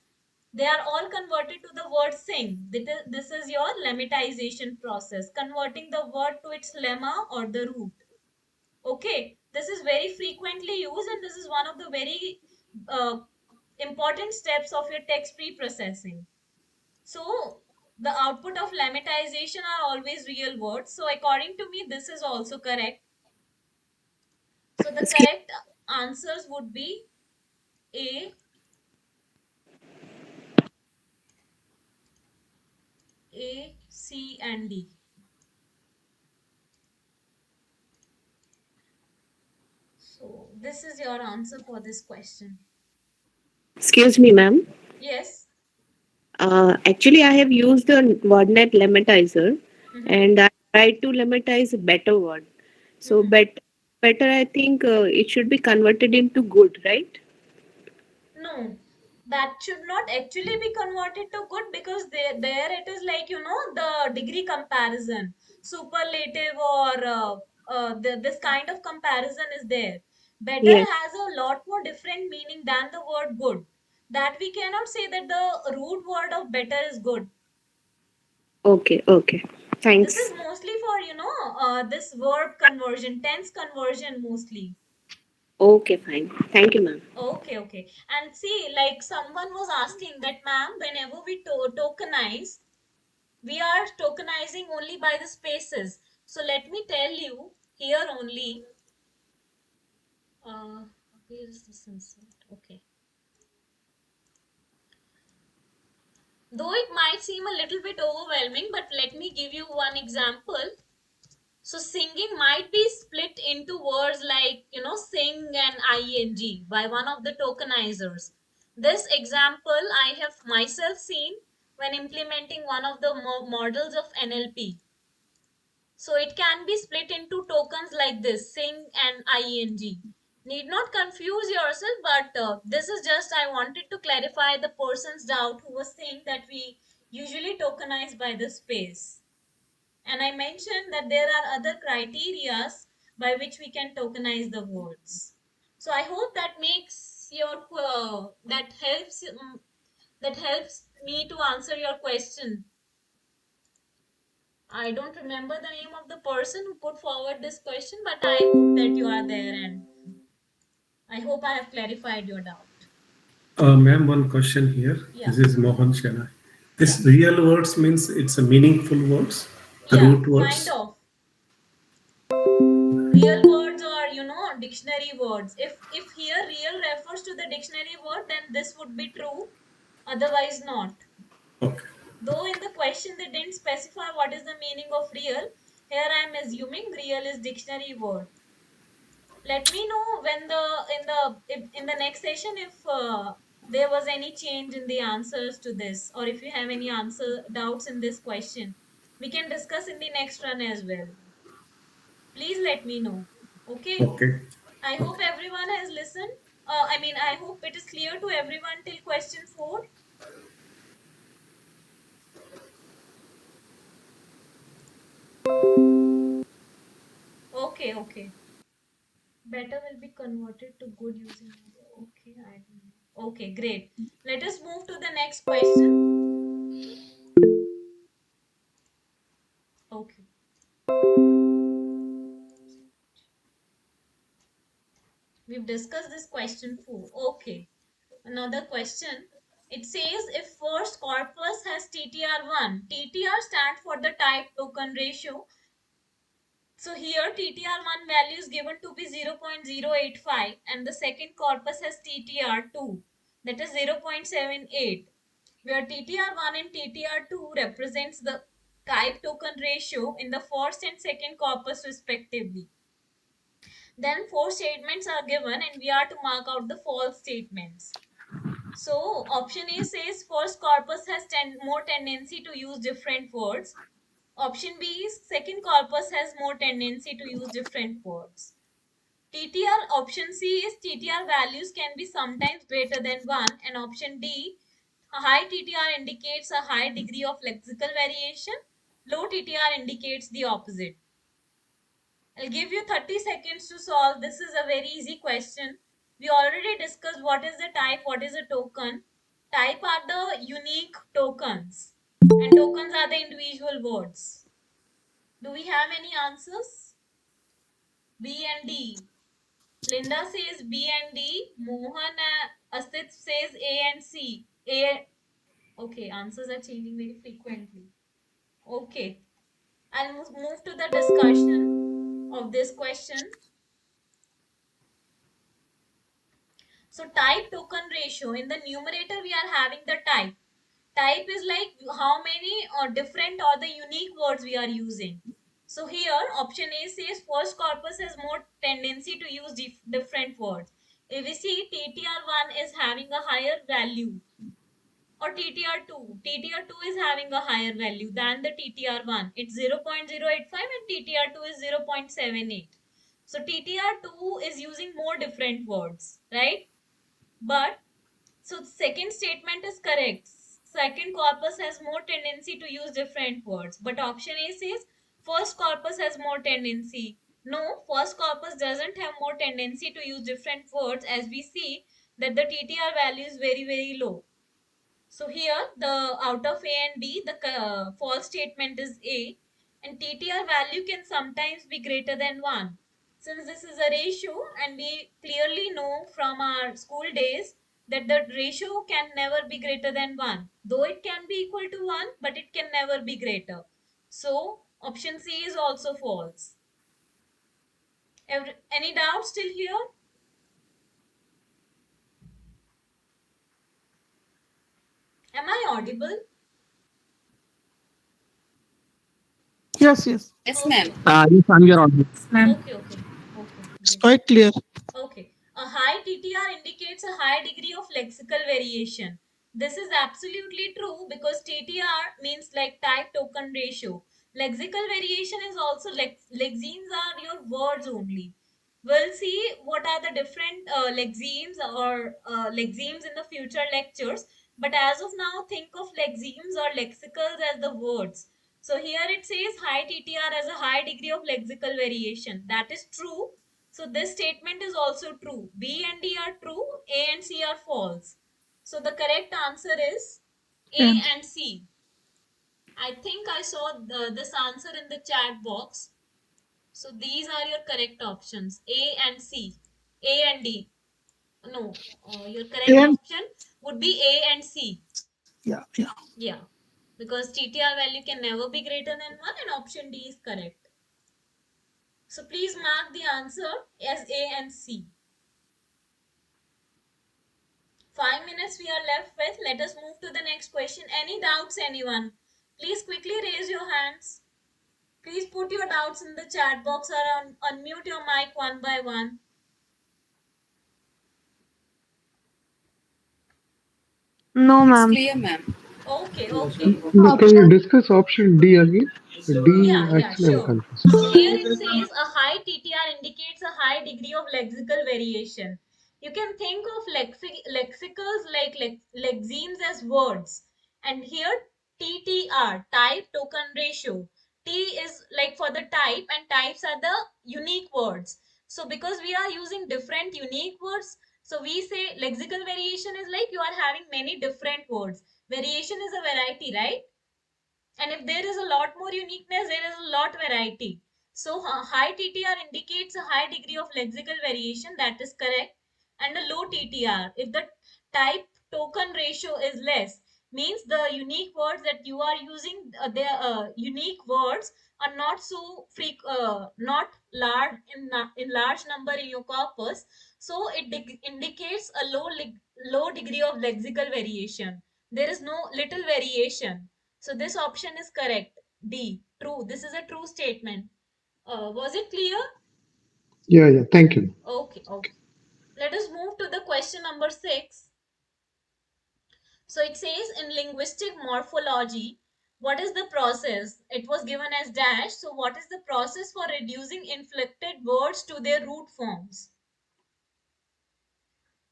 They are all converted to the word sing. This is your lemmatization process, converting the word to its lemma or the root. Okay, this is very frequently used, and this is one of the very important steps of your text pre-processing. So the output of lemmatization are always real words. So according to me, this is also correct. So the correct answers would be A, C, and D. So this is your answer for this question. Excuse me, ma'am. Yes. Actually, I have used the WordNet lematizer, and I tried to lematize a better word. So, better, I think it should be converted into good, right? No, that should not actually be converted to good, because there it is like, the degree comparison, superlative, or this kind of comparison is there. Better Yes. has a lot more different meaning than the word good. That we cannot say that the root word of better is good. Okay, okay. This Thanks. is mostly for, this verb conversion, tense conversion mostly. Okay, fine. Thank you, ma'am. Okay, okay. And see, like someone was asking that, ma'am, whenever we tokenize, we are tokenizing only by the spaces. So let me tell you here only. Where is this insert? Okay. Though it might seem a little bit overwhelming, but let me give you one example. So singing might be split into words like, sing and ing by one of the tokenizers. This example I have myself seen when implementing one of the models of NLP. So it can be split into tokens like this, sing and ing. Need not confuse yourself, but this is just, I wanted to clarify the person's doubt who was saying that we usually tokenize by the space. And I mentioned that there are other criterias by which we can tokenize the words. So I hope that makes your that helps me to answer your question. I don't remember the name of the person who put forward this question, but I hope that you are there, and I hope I have clarified your doubt. Ma'am, one question here. Yeah. This is Mohan Shena. This real words means it's a meaningful words, the Yeah, root words. kind of. Real words, or dictionary words. If here real refers to the dictionary word, then this would be true, otherwise not. Okay. Though in the question they didn't specify what is the meaning of real, here I am assuming real is dictionary word. Let me know when in the next session if there was any change in the answers to this, or if you have any answer doubts in this question, we can discuss in the next run as well. Please let me know. Okay. Okay. I hope everyone has listened. I hope it is clear to everyone till question 4. Okay, okay. Better will be converted to good using. Okay, I don't know. Okay, great. Let us move to the next question. We've discussed this question 4. Okay. Another question. It says if first corpus has TTR1, TTR stands for the type token ratio. So here TTR1 value is given to be 0.085 and the second corpus has TTR2, that is 0.78, where TTR1 and TTR2 represents the type token ratio in the first and second corpus respectively. Then 4 statements are given and we are to mark out the false statements. So option A says first corpus has more tendency to use different words. Option B is second corpus has more tendency to use different words. TTR option C is TTR values can be sometimes greater than 1, and option D, a high TTR indicates a high degree of lexical variation, low TTR indicates the opposite. I'll give you 30 seconds to solve. This is a very easy question. We already discussed what is the type, what is a token. Type are the unique tokens and tokens are the individual words. Do we have any answers? B and D. Linda says B and D. Mohan Asit says A and C. A. Okay, answers are changing very frequently. Okay, I'll move to the discussion of this question. So type token ratio, in the numerator we are having the type. Type is like how many different or the unique words we are using. So here option A says first corpus has more tendency to use different words. If we see TTR1 is having a higher value, or TTR2 is having a higher value than the TTR1. It's 0.085 and TTR2 is 0.78. So TTR2 is using more different words, right? But so second statement is correct. Second corpus has more tendency to use different words. But option A says first corpus has more tendency. No, first corpus doesn't have more tendency to use different words, as we see that the TTR value is very, very low. So here the out of A and B, the false statement is A, and TTR value can sometimes be greater than 1. Since this is a ratio and we clearly know from our school days that the ratio can never be greater than 1. Though it can be equal to 1, but it can never be greater. So option C is also false. Any doubts still here? Am I audible? Yes, yes. Yes, ma'am. Yes, I'm your audience. Okay. It's quite clear. Okay. A high TTR indicates a high degree of lexical variation. This is absolutely true because TTR means like type token ratio. Lexical variation is also lexemes are your words only. We'll see what are the different lexemes or lexemes in the future lectures. But as of now, think of lexemes or lexicals as the words. So here it says high TTR has a high degree of lexical variation. That is true. So this statement is also true. B and D are true, A and C are false. So the correct answer is A and C. I think I saw this answer in the chat box. So these are your correct options, A and C, A and D. No, your correct option would be A and C. Yeah. Yeah, because TTR value can never be greater than 1 and option D is correct. So please mark the answer as A and C. 5 minutes we are left with. Let us move to the next question. Any doubts, anyone? Please quickly raise your hands. Please put your doubts in the chat box or unmute your mic one by one. No, It's ma'am. clear, ma'am. Okay. Can you discuss option D again? D, actually, I'm Sure. confused. So here it says a high TTR indicates a high degree of lexical variation. You can think of lexicals like lexemes as words. And here TTR, type token ratio. T is like for the type and types are the unique words. So because we are using different unique words, so we say lexical variation is like you are having many different words. Variation is a variety, right? And if there is a lot more uniqueness, there is a lot variety. So high TTR indicates a high degree of lexical variation. That is correct. And a low TTR, if the type token ratio is less, means the unique words that you are using, their unique words are not so not large in large number in your corpus. So it indicates a low degree of lexical variation. There is no little variation. So this option is correct. D, true. This is a true statement. Was it clear? Yeah. Thank you. Okay, okay. Let us move to the question number 6. So it says, in linguistic morphology, what is the process? It was given as dash. So what is the process for reducing inflected words to their root forms?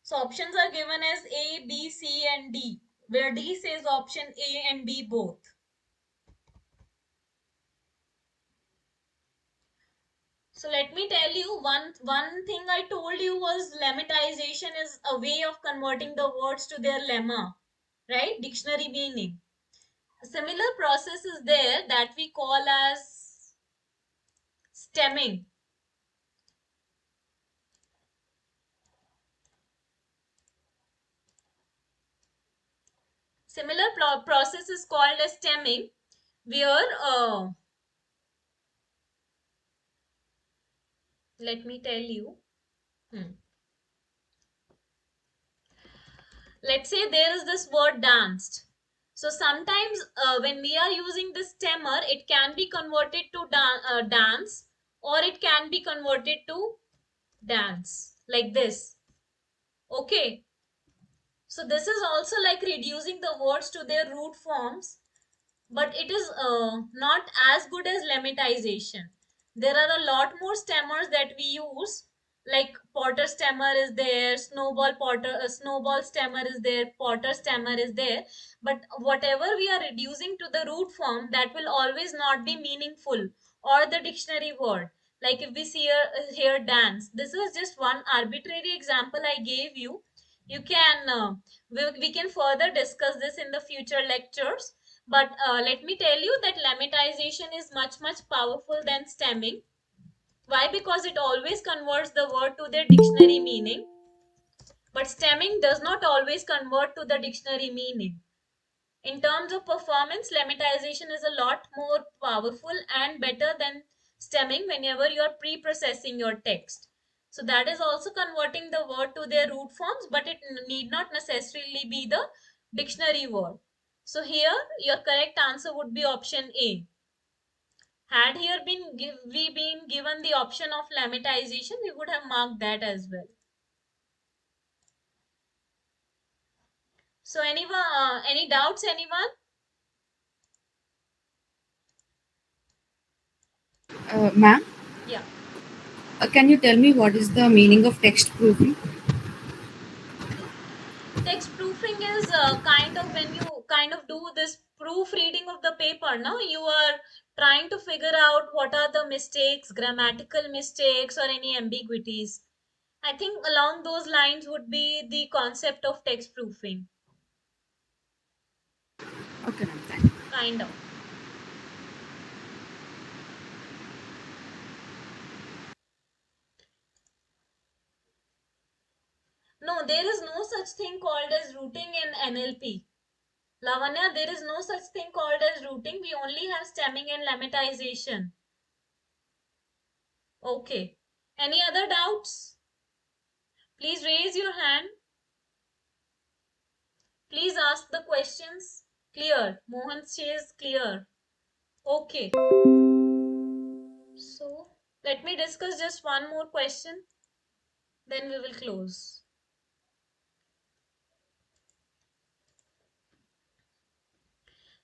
So options are given as A, B, C and D, where D says option A and B both. So let me tell you, one thing I told you was lemmatization is a way of converting the words to their lemma, right? Dictionary meaning. A similar process is there that we call as stemming. Similar process is called as stemming, where let me tell you. Let's say there is this word danced. So sometimes when we are using this stemmer, it can be converted to dance, or it can be converted to dance like this. Okay. So this is also like reducing the words to their root forms, but it is not as good as lemmatization. There are a lot more stemmers that we use, like Potter stemmer is there, snowball stemmer is there, Potter stemmer is there. But whatever we are reducing to the root form, that will always not be meaningful, or the dictionary word. Like if we see here dance, this is just one arbitrary example I gave you. You can we can further discuss this in the future lectures, but let me tell you that lemmatization is much powerful than stemming. Why? Because it always converts the word to their dictionary meaning, but stemming does not always convert to the dictionary meaning. In terms of performance, lemmatization is a lot more powerful and better than stemming whenever you are pre-processing your text. So that is also converting the word to their root forms, but it need not necessarily be the dictionary word. So here your correct answer would be option A. Had here we been given the option of lemmatization, we would have marked that as well. So anyone, any doubts, anyone? Ma'am, Yeah. can you tell me what is the meaning of text proofing? Text proofing is kind of when you kind of do this proofreading of the paper. Now you are trying to figure out what are the mistakes, grammatical mistakes, or any ambiguities. I think along those lines would be the concept of text proofing. Okay, ma'am. Thank you. Kind of. No, there is no such thing called as routing in NLP. Lavanya, there is no such thing called as routing. We only have stemming and lemmatization. Okay. Any other doubts? Please raise your hand. Please ask the questions. Clear. Mohan says clear. Okay. So let me discuss just one more question. Then we will close.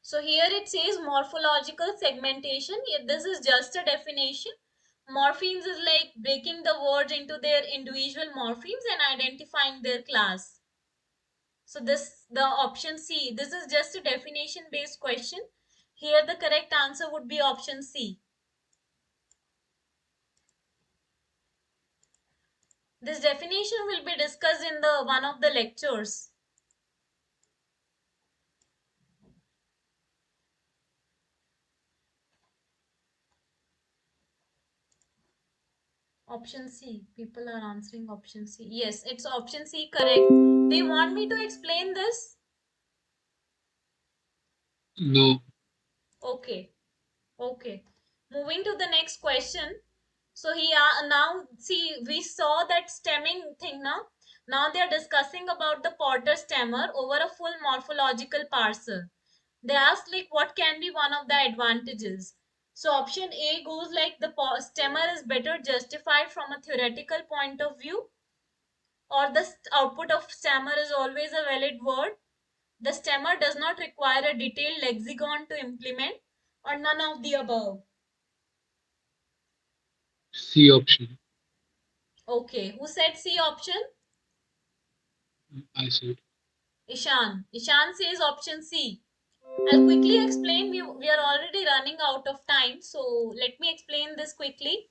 So here it says morphological segmentation. This is just a definition. Morphemes is like breaking the words into their individual morphemes and identifying their class. So the option C, this is just a definition based question. Here the correct answer would be option C. This definition will be discussed in the one of the lectures. Option C. People are answering option C. Yes, it's option C, correct. Do you want me to explain this? No. Okay. Okay. Moving to the next question. So now see, we saw that stemming thing now. Now they are discussing about the Porter stemmer over a full morphological parser. They asked like what can be one of the advantages. So option A goes like the stemmer is better justified from a theoretical point of view, or the output of stemmer is always a valid word. The stemmer does not require a detailed lexicon to implement, or none of the above. C option. Okay, who said C option? I said. Ishan. Ishan says option C. I'll quickly explain. We are already running out of time, so let me explain this quickly.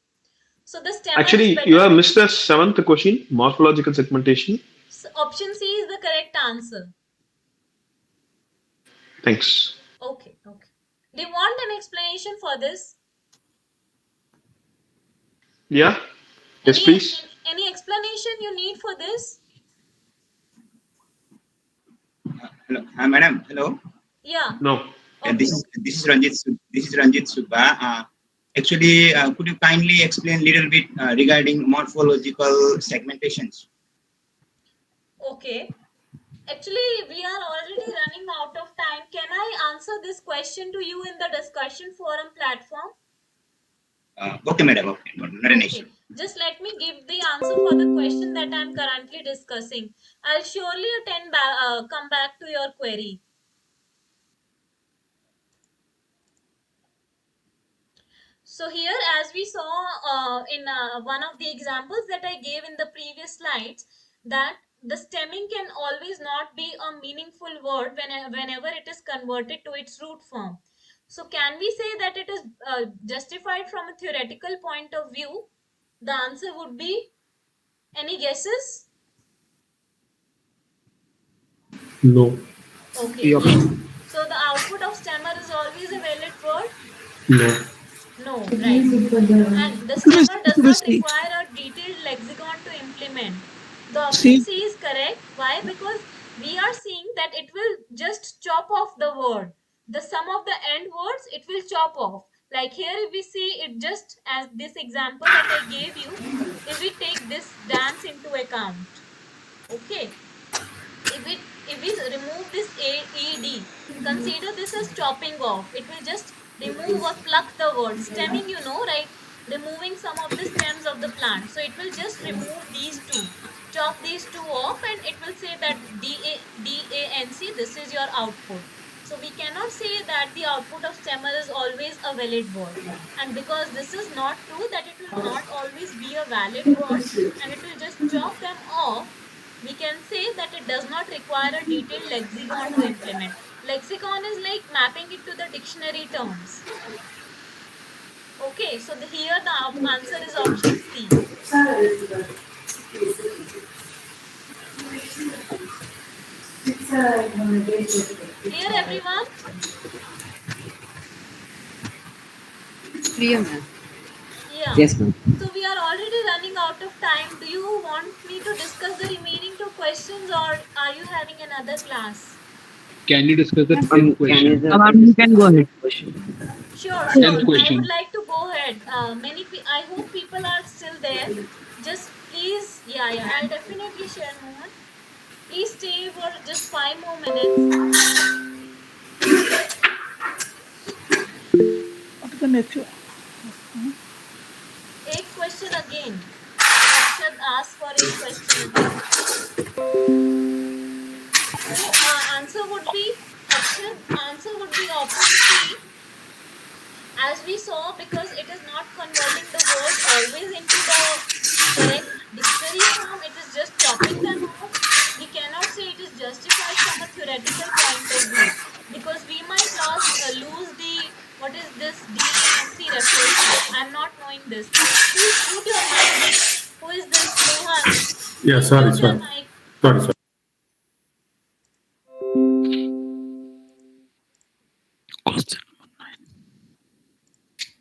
So the stemmer is Actually, better. you have missed the seventh question, morphological segmentation. So option C is the correct answer. Thanks. Okay. Do you want an explanation for this? Yeah. Yes, please. Any explanation you need for this? Hello, madam. Hello. Yeah. No. This is Ranjit. This is Ranjit Subba. Actually, could you kindly explain a little bit regarding morphological segmentations? Okay. Actually, we are already running out of time. Can I answer this question to you in the discussion forum platform? Okay, madam. Okay, not an issue. Just let me give the answer for the question that I am currently discussing. I'll surely come back to your query. So here, as we saw in one of the examples that I gave in the previous slides, that the stemming can always not be a meaningful word whenever it is converted to its root form. So can we say that it is justified from a theoretical point of view? The answer would be, any guesses? No. Okay. Yep. Yes. So the output of stemmer is always a valid word? No. No, right. And the stemmer does not require a detailed lexicon to implement. The option C is correct. Why? Because we are seeing that it will just chop off the word. The sum of the end words, it will chop off. Like here, if we see it just as this example that I gave you, if we take this dance into account, okay, if we remove this AED, consider this as chopping off. It will just remove or pluck the word. Stemming, you know, right? Removing some of the stems of the plant. So it will just remove these two. Chop these two off and it will say that DANC, this is your output. So we cannot say that the output of stemmer is always a valid word. And because this is not true, that it will not always be a valid word and it will just chop them off, we can say that it does not require a detailed lexicon to implement. Lexicon is like mapping it to the dictionary terms. Okay, so here the answer is option C. Clear, everyone? Clear, ma'am. Yeah. Yes, ma'am. So we are already running out of time. Do you want me to discuss the remaining two questions, or are you having another class? Can you discuss the 10th question? You can go ahead. Sure. 10th I question. would like to go ahead. I hope people are still there. Just please, yeah. I'll definitely share more. Please stay for just 5 more minutes. What is the nature? Eight question again. Akshat asked for 8 question again. So answer would be option C. As we saw, because it is not converting the words always into the correct dictionary form, it is just chopping them off. We cannot say it is justified from a theoretical point of view, because we might lose the, what is this DANC referred to? I'm not knowing this. Please mute your mic. Who is this? Mohan. Yeah, sorry.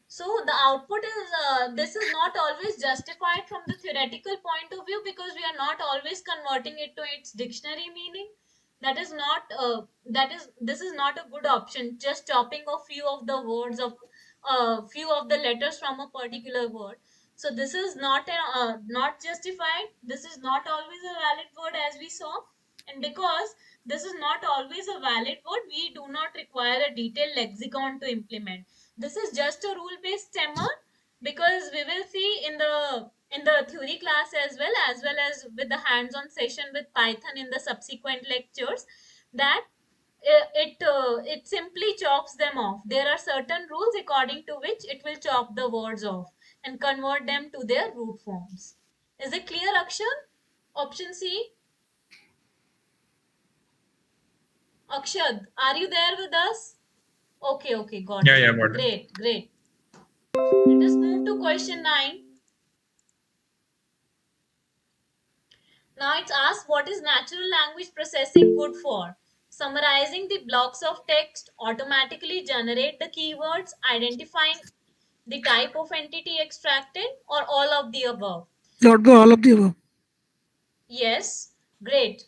So the output is this is not always justified from the theoretical point of view, because we are not always converting it to its dictionary meaning. That is not this is not a good option, just chopping off few of the words of few of the letters from a particular word. So this is not justified. This is not always a valid word, as we saw. And because this is not always a valid word, we do not require a detailed lexicon to implement. This is just a rule based stemmer, because we will see in the theory class, as well as with the hands on session with Python in the subsequent lectures, that it simply chops them off. There are certain rules according to which it will chop the words off and convert them to their root forms. Is it clear, Akshay? Option C. Akshad, are you there with us? Okay, got Yeah, it. yeah, got it. Great. Let us move to question 9. Now it's asked, what is natural language processing good for? Summarizing the blocks of text, automatically generate the keywords, identifying the type of entity extracted, or all of the above? All of the above. Yes, great.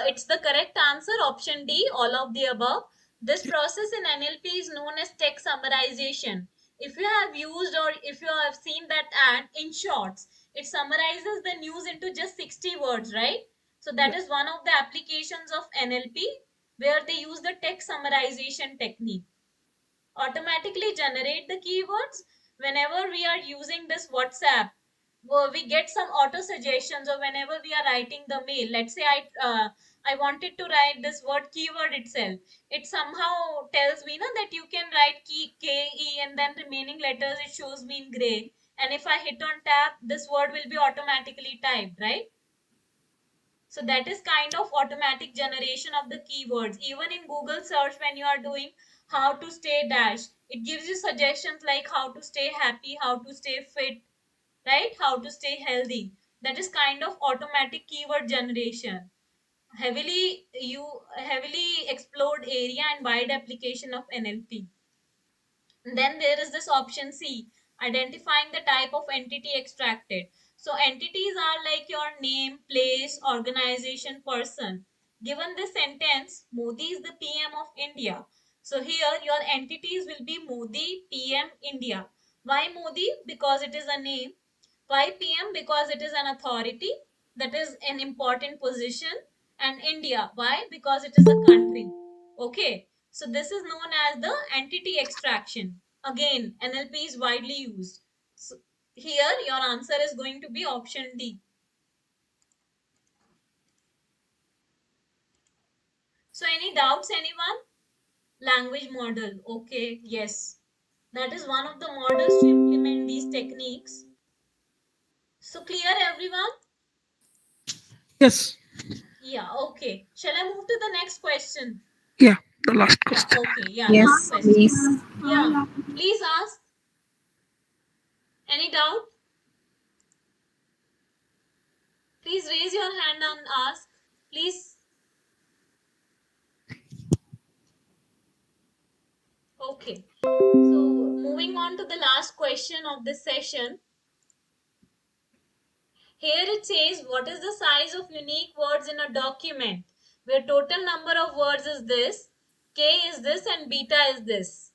It's the correct answer, option D, all of the above. This process in NLP is known as text summarization. If you have used or if you have seen that ad in shorts, it summarizes the news into just 60 words, right? So that is one of the applications of NLP, where they use the text summarization technique. Automatically generate the keywords. Whenever we are using this WhatsApp, we get some auto suggestions, or whenever we are writing the mail, let's say I wanted to write this word keyword itself, it somehow tells me that you can write key KE, and then remaining letters it shows me in gray, and if I hit on tab, this word will be automatically typed, right? So that is kind of automatic generation of the keywords. Even in Google search, when you are doing how to stay dash, it gives you suggestions like how to stay happy, how to stay fit, right? How to stay healthy. That is kind of automatic keyword generation. Heavily explored area and wide application of NLP. Then there is this option C, identifying the type of entity extracted. So entities are like your name, place, organization, person. Given this sentence, Modi is the PM of India. So here your entities will be Modi, PM, India. Why Modi? Because it is a name. Why PM? Because it is an authority, that is an important position. And India. Why? Because it is a country. Okay. So this is known as the entity extraction. Again, NLP is widely used. So here your answer is going to be option D. So any doubts, anyone? Language model. Okay, yes. That is one of the models to implement these techniques. So clear, everyone? Yes. Yeah, okay. Shall I move to the next question? Yeah, the last question. Okay, yeah, Yes, last question. please. Yeah, please ask. Any doubt? Please raise your hand and ask. Please. Okay. So moving on to the last question of this session. Here it says, what is the size of unique words in a document where total number of words is this, K is this, and beta is this?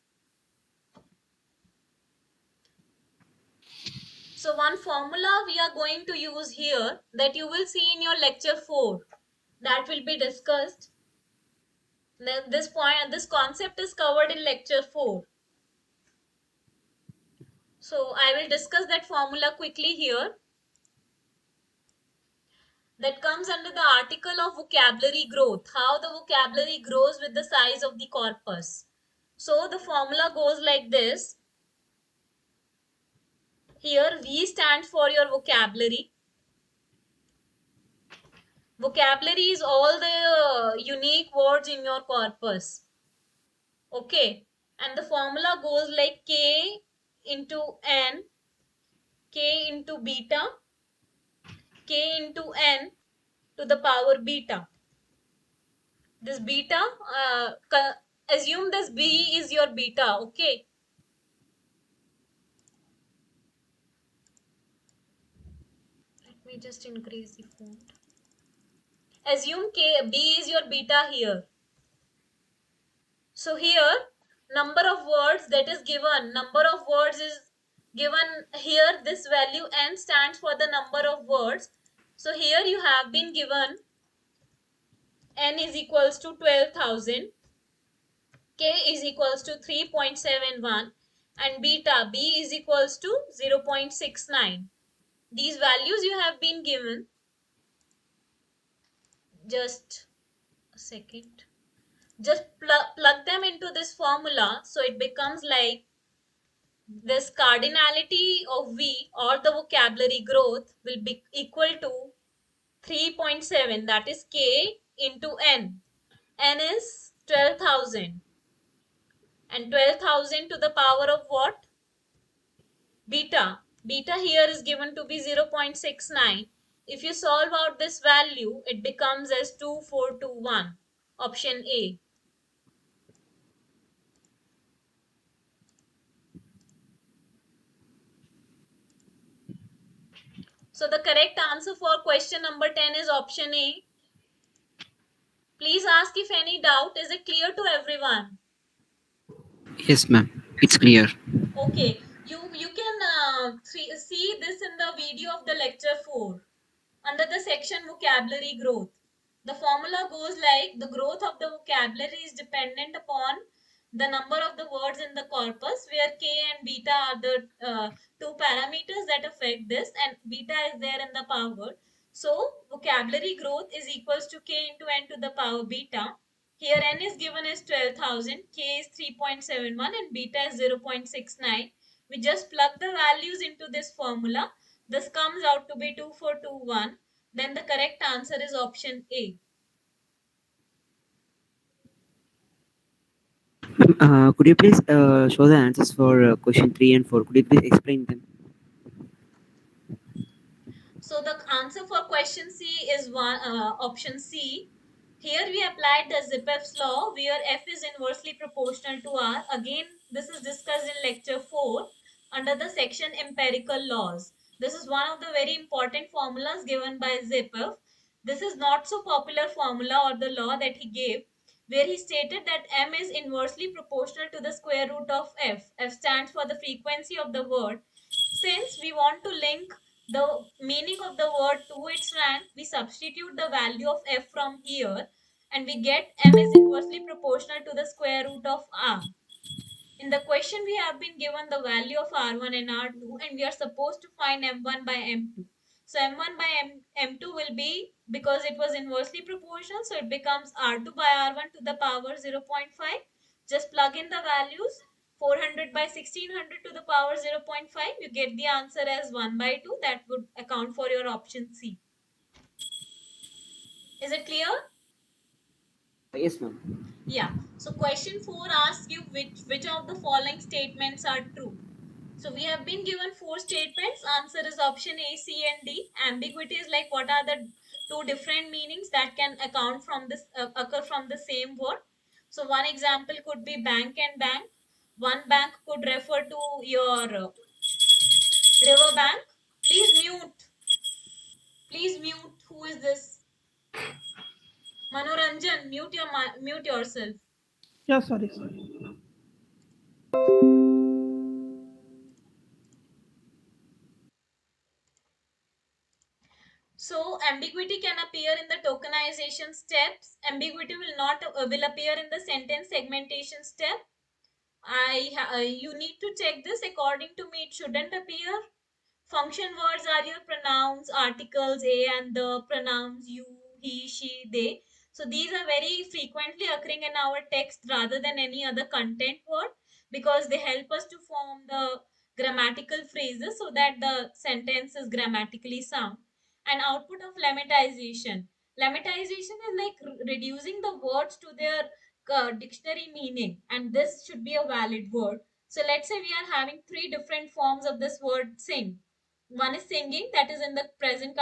So one formula we are going to use here that you will see in your lecture 4, that will be discussed. This concept is covered in lecture 4. So I will discuss that formula quickly here. That comes under the article of vocabulary growth, how the vocabulary grows with the size of the corpus. So the formula goes like this. Here V stands for your vocabulary. Vocabulary is all the unique words in your corpus. Okay. And the formula goes like K into N, K into beta, K into N to the power beta. This beta, assume this B is your beta, okay? me just increase the font. Assume B is your beta here. So here, number of words that is given, number of words is given here. This value n stands for the number of words. So here you have been given n is equals to 12,000, k is equals to 3.71, and beta b is equals to 0.69. These values you have been given. Just a second. Just plug them into this formula, so it becomes like this: cardinality of V, or the vocabulary growth, will be equal to 3.7, that is k into n. N is 12,000, and 12,000 to the power of what? Beta. Beta here is given to be 0.69. If you solve out this value, it becomes as 2421. Option A. So the correct answer for question number 10 is option A. Please ask if any doubt. Is it clear to everyone? Yes, ma'am. It's clear. Okay. You can see this in the video of the lecture 4 under the section vocabulary growth. The formula goes like: the growth of the vocabulary is dependent upon the number of the words in the corpus, where k and beta are the two parameters that affect this, and beta is there in the power. So vocabulary growth is equals to k into n to the power beta. Here n is given as 12,000, k is 3.71, and beta is 0.69. We just plug the values into this formula. This comes out to be 2421. Then the correct answer is option A. Could you please show the answers for question 3 and 4? Could you please explain them? So the answer for question C is option C. Here we applied the Zipf's law, where F is inversely proportional to R. Again, this is discussed in lecture 4 under the section empirical laws. This is one of the very important formulas given by Zipf. This is not so popular formula or the law that he gave, where he stated that M is inversely proportional to the square root of F. F stands for the frequency of the word. Since we want to link the meaning of the word to its rank, we substitute the value of f from here, and we get m is inversely proportional to the square root of r. In the question, we have been given the value of r1 and r2, and we are supposed to find m1 by m2. So m1 by m2 will be, because it was inversely proportional, so it becomes r2 by r1 to the power 0.5. Just plug in the values. 400 by 1600 to the power 0.5. You get the answer as 1 by 2. That would account for your option C. Is it clear? Yes, ma'am. Yeah. So question 4 asks you which of the following statements are true. So we have been given 4 statements. Answer is option A, C, and D. Ambiguity is like what are the two different meanings that can account from this occur from the same word. So one example could be bank and bank. One bank could refer to your river bank. Please mute. Please mute. Who is this? Manoranjan, mute yourself. Yeah, sorry. So ambiguity can appear in the tokenization steps. Ambiguity will appear in the sentence segmentation step. You need to check this. According to me, it shouldn't appear. Function words are your pronouns, articles a and the, pronouns you, he, she, they. So these are very frequently occurring in our text rather than any other content word, because they help us to form the grammatical phrases so that the sentence is grammatically sound. And output of lemmatization. Lemmatization is like reducing the words to their dictionary meaning, and this should be a valid word. So let's say we are having 3 different forms of this word sing. One is singing, that is in the present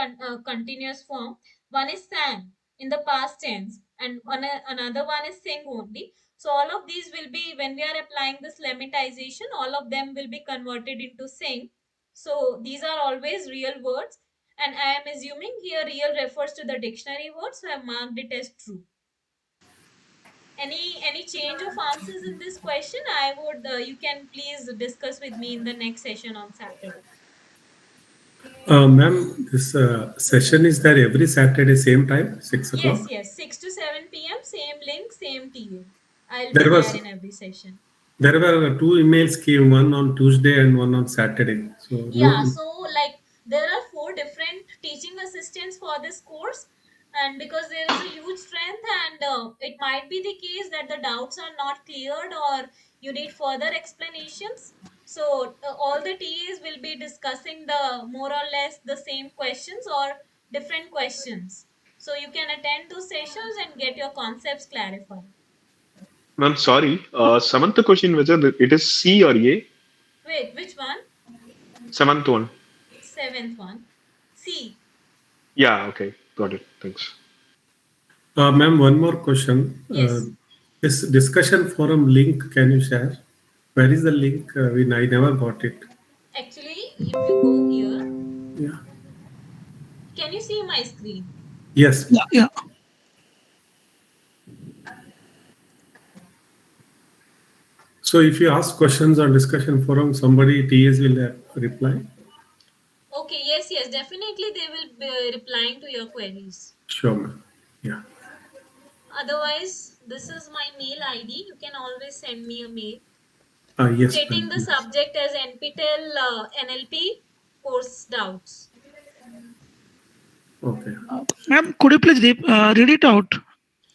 continuous form. One is sang in the past tense, and another one is sing only. So all of these will be, when we are applying this lemmatization, all of them will be converted into sing. So these are always real words. And I am assuming here real refers to the dictionary word, so I have marked it as true. Any change of answers in this question? I would you can please discuss with me in the next session on Saturday. Ma'am, this session is there every Saturday, same time, 6 o'clock? Yes, 6 to 7 p.m. Same link, same TA. I'll There be was- there in every session. There were 2 emails came, one on Tuesday and one on Saturday. So Yeah, so like there are 4 different teaching assistants for this course, and because there is a huge strength, and it might be the case that the doubts are not cleared or you need further explanations. So all the TAs will be discussing the more or less the same questions or different questions. So you can attend those sessions and get your concepts clarified. Ma'am, sorry. Seventh question, whether it is C or A? Wait, which one? Seventh one. 7th one. C. Yeah, okay. Got it. Thanks. Ma'am, one more question. Yes. This discussion forum link, can you share? Where is the link? I never got it. Actually, if you go here, Yeah. can you see my screen? Yes. Yeah. So if you ask questions on discussion forum, somebody TS will reply. Okay, yes, definitely they will be replying to your queries. Sure, ma'am. Yeah. Otherwise, this is my mail ID. You can always send me a mail Yes, stating ma'am. the subject as NPTEL NLP course doubts. Okay. Ma'am, could you please read it out?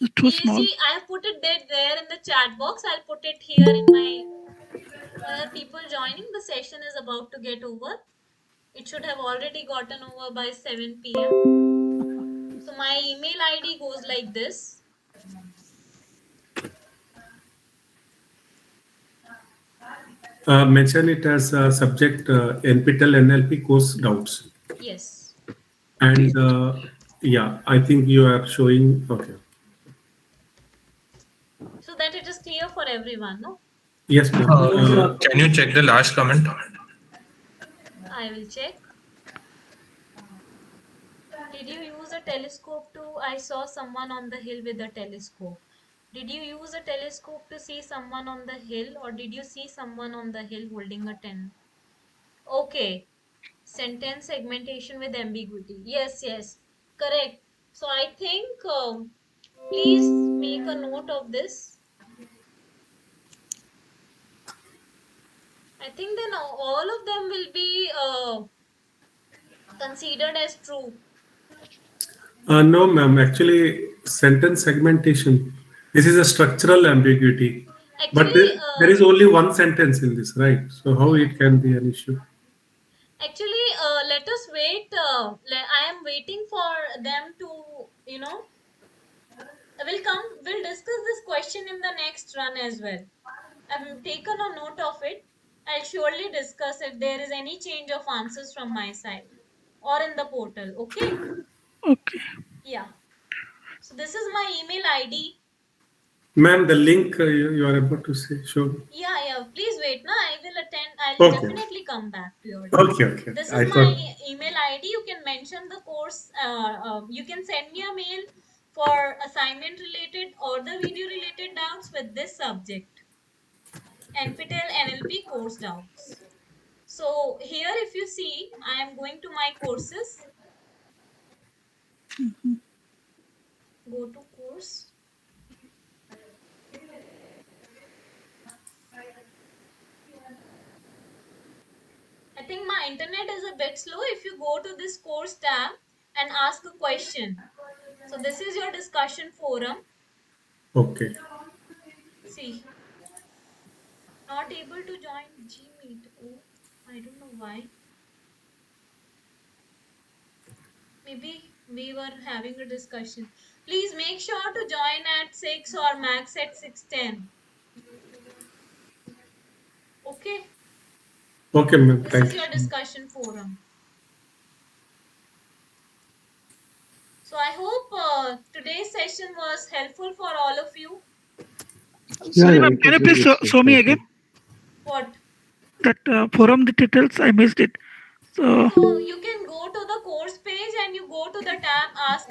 It's too small. See, I have put it there in the chat box. I'll put it here in my. There are people joining. The session is about to get over. It should have already gotten over by 7 p.m. So my email ID goes like this. Mention it as subject NPTEL NLP course doubts. Yes. And yeah, I think you are showing. Okay. So that it is clear for everyone, no? Yes, ma'am. Can you check the last comment? I will check. Did you use a telescope too? I saw someone on the hill with a telescope. Did you use a telescope to see someone on the hill, or did you see someone on the hill holding a tent? Okay. Sentence segmentation with ambiguity. Yes, correct. So I think please make a note of this. I think then all of them will be considered as true. No, ma'am. Actually, sentence segmentation. This is a structural ambiguity. But there is only one sentence in this, right? So how it can be an issue? Actually, let us wait. I am waiting for them to, we'll discuss this question in the next run as well. I've taken a note of it. I'll surely discuss if there is any change of answers from my side or in the portal. Okay? Okay. Yeah. So this is my email ID. Ma'am, the link you are about to say, show. Yeah. Please wait. I will attend. I'll definitely come back to your. Okay. This is my email ID. You can mention the course. You can send me a mail for assignment related or the video related doubts with this subject. NPTEL NLP course doubts. So here, if you see, I am going to my courses. Go to course. I think my internet is a bit slow. If you go to this course tab and ask a question. So this is your discussion forum. Okay. See. Not able to join Gmeet. Oh, I don't know why. Maybe we were having a discussion. Please make sure to join at 6 or max at 6:10. Okay. Okay, ma'am. This Thank is you. your discussion forum. So I hope today's session was helpful for all of you. Sorry, ma'am. Can you please show me again? What? That forum, the details, I missed it. So you can go to the course page the tab ask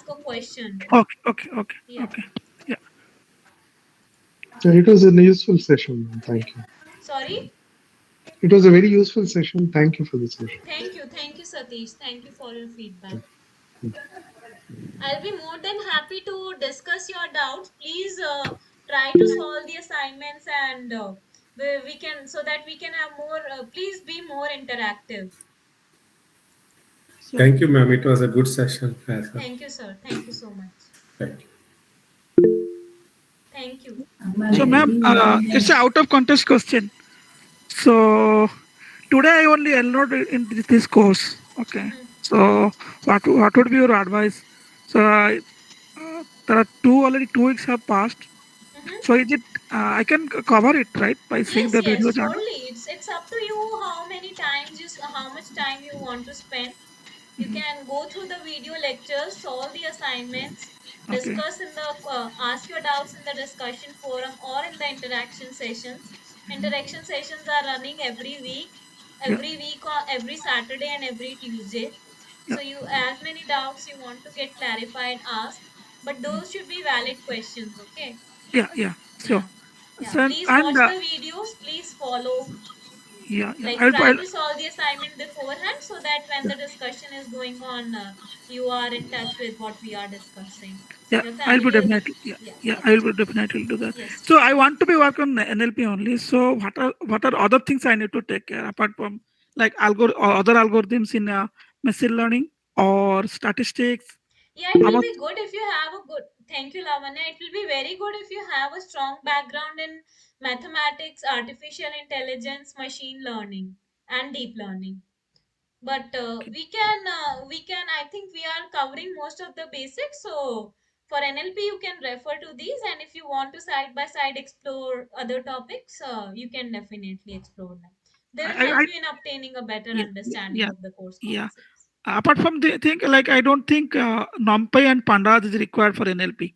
a question. Okay. Yeah. It was a useful session, ma'am. Thank you. Sorry. It was a very useful session. Thank you for the session. Thank you, Satish. Thank you for your feedback. I'll be more than happy to discuss your doubts. Please try to solve the assignments, and we can, so that we can have more. Please be more interactive. Thank you, ma'am. It was a good session. Thank you, sir. Thank you so much. Thank you. Thank you. So, ma'am, it's an out of context question. So, today I only enrolled in this course. Okay. So, what would be your advice? So, there are 2 weeks have passed. So, is it I can cover it right by seeing the video Yes, channel? totally. It's up to you how many times how much time you want to spend. You can go through the video lectures, solve the assignments, discuss in the ask your doubts in the discussion forum or in the interaction sessions. Interaction sessions are running every week or every Saturday and every Tuesday. So you, as many doubts you want to get clarified, ask, but those should be valid questions. Okay. Yeah. Sure. Yeah. So, Please and watch the videos. Please follow. yeah. Like, I'll, try I'll, to solve the assignment beforehand, so that when the discussion is going on, you are in touch with what we are discussing. Yeah, Your I'll be family will definitely. I will definitely do that. Yes. So I want to be work on NLP only. So what are other things I need to take care apart from like other algorithms in machine learning or statistics? Yeah, it How will much? be good if you have a good. Thank you, Lavanya. It will be very good if you have a strong background in mathematics, artificial intelligence, machine learning, and deep learning. But we can. I think we are covering most of the basics. So for NLP, you can refer to these, and if you want to side by side explore other topics, you can definitely explore them. They will help I you in obtaining a better yeah, understanding yeah, of the course yeah. concepts. Apart from the thing, like I don't think NumPy and Pandas is required for NLP.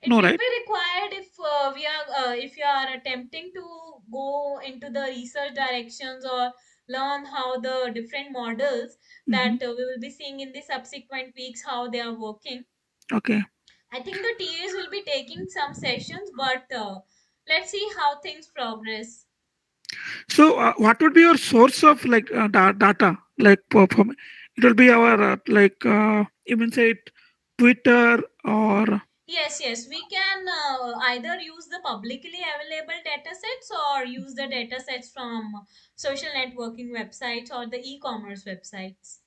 It No, will right? be required if you are attempting to go into the research directions or learn how the different models that we will be seeing in the subsequent weeks how they are working. Okay. I think the TAs will be taking some sessions, but let's see how things progress. So what would be your source of like data? Like it will be our you mean say it Twitter or Yes, we can either use the publicly available data sets or use the data sets from social networking websites or the e-commerce websites.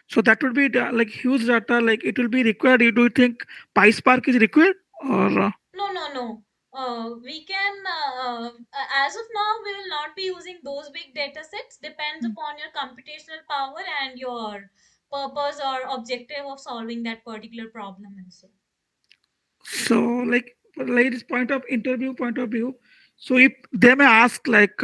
so that would be like huge data. Like it will be required. Do you think PySpark is required or? No. We can, as of now, we will not be using those big data sets. Depends upon your computational power and your purpose or objective of solving that particular problem and so. So like this interview point of view. So if they may ask like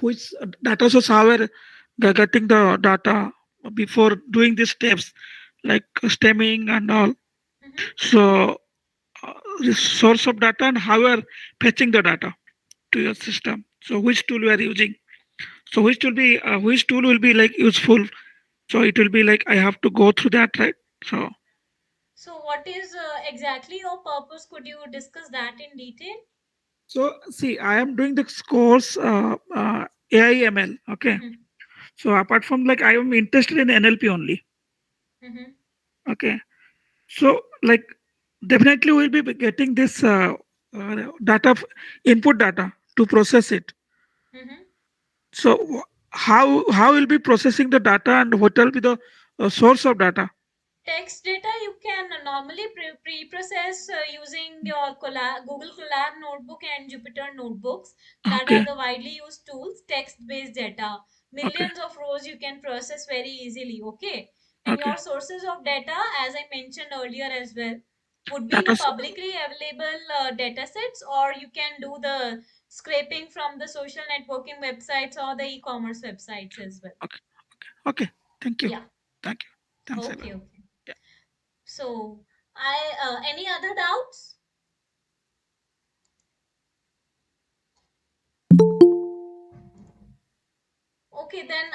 which data source however they're getting the data before doing these steps like stemming and all. So the source of data and how you are fetching the data to your system. So which tool you are using. So which tool will be like useful. So it will be like I have to go through that, right? So what is exactly your purpose? Could you discuss that in detail? So see, I am doing this course AI ML. Okay. So apart from like I am interested in NLP only. Okay. So like definitely we'll be getting this data input data to process it. So how will be processing the data and what will be the source of data? Text data you can normally pre-process using your Google Colab notebook and Jupyter notebooks. That are Okay. the widely used tools. Text-based data, millions of rows you can process very easily. Okay, and Okay. your sources of data, as I mentioned earlier as well, would be the Data publicly available data sets, or you can do the scraping from the social networking websites or the e-commerce websites as well. Okay. Thank you. Yeah. Thank you. Thanks a lot. Okay. So, any other doubts? Okay, then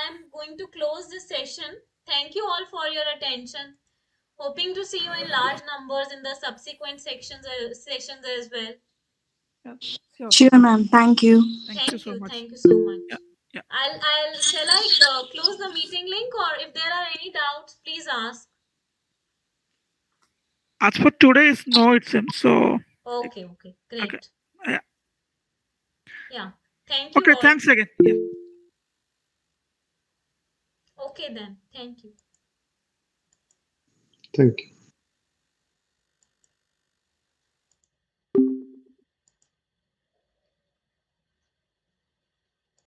I'm going to close this session. Thank you all for your attention. Hoping to see you in large numbers in the subsequent sessions as well. Sure, ma'am. Thank you. Thank you so much. Thank you so much. Yeah. Shall I close the meeting link, or if there are any doubts, please ask. As for today, is no, it seems so. Okay, great. Okay. Yeah. Yeah. Thank you Okay. all. Thanks again. Yeah. Okay then. Thank you. Thank you.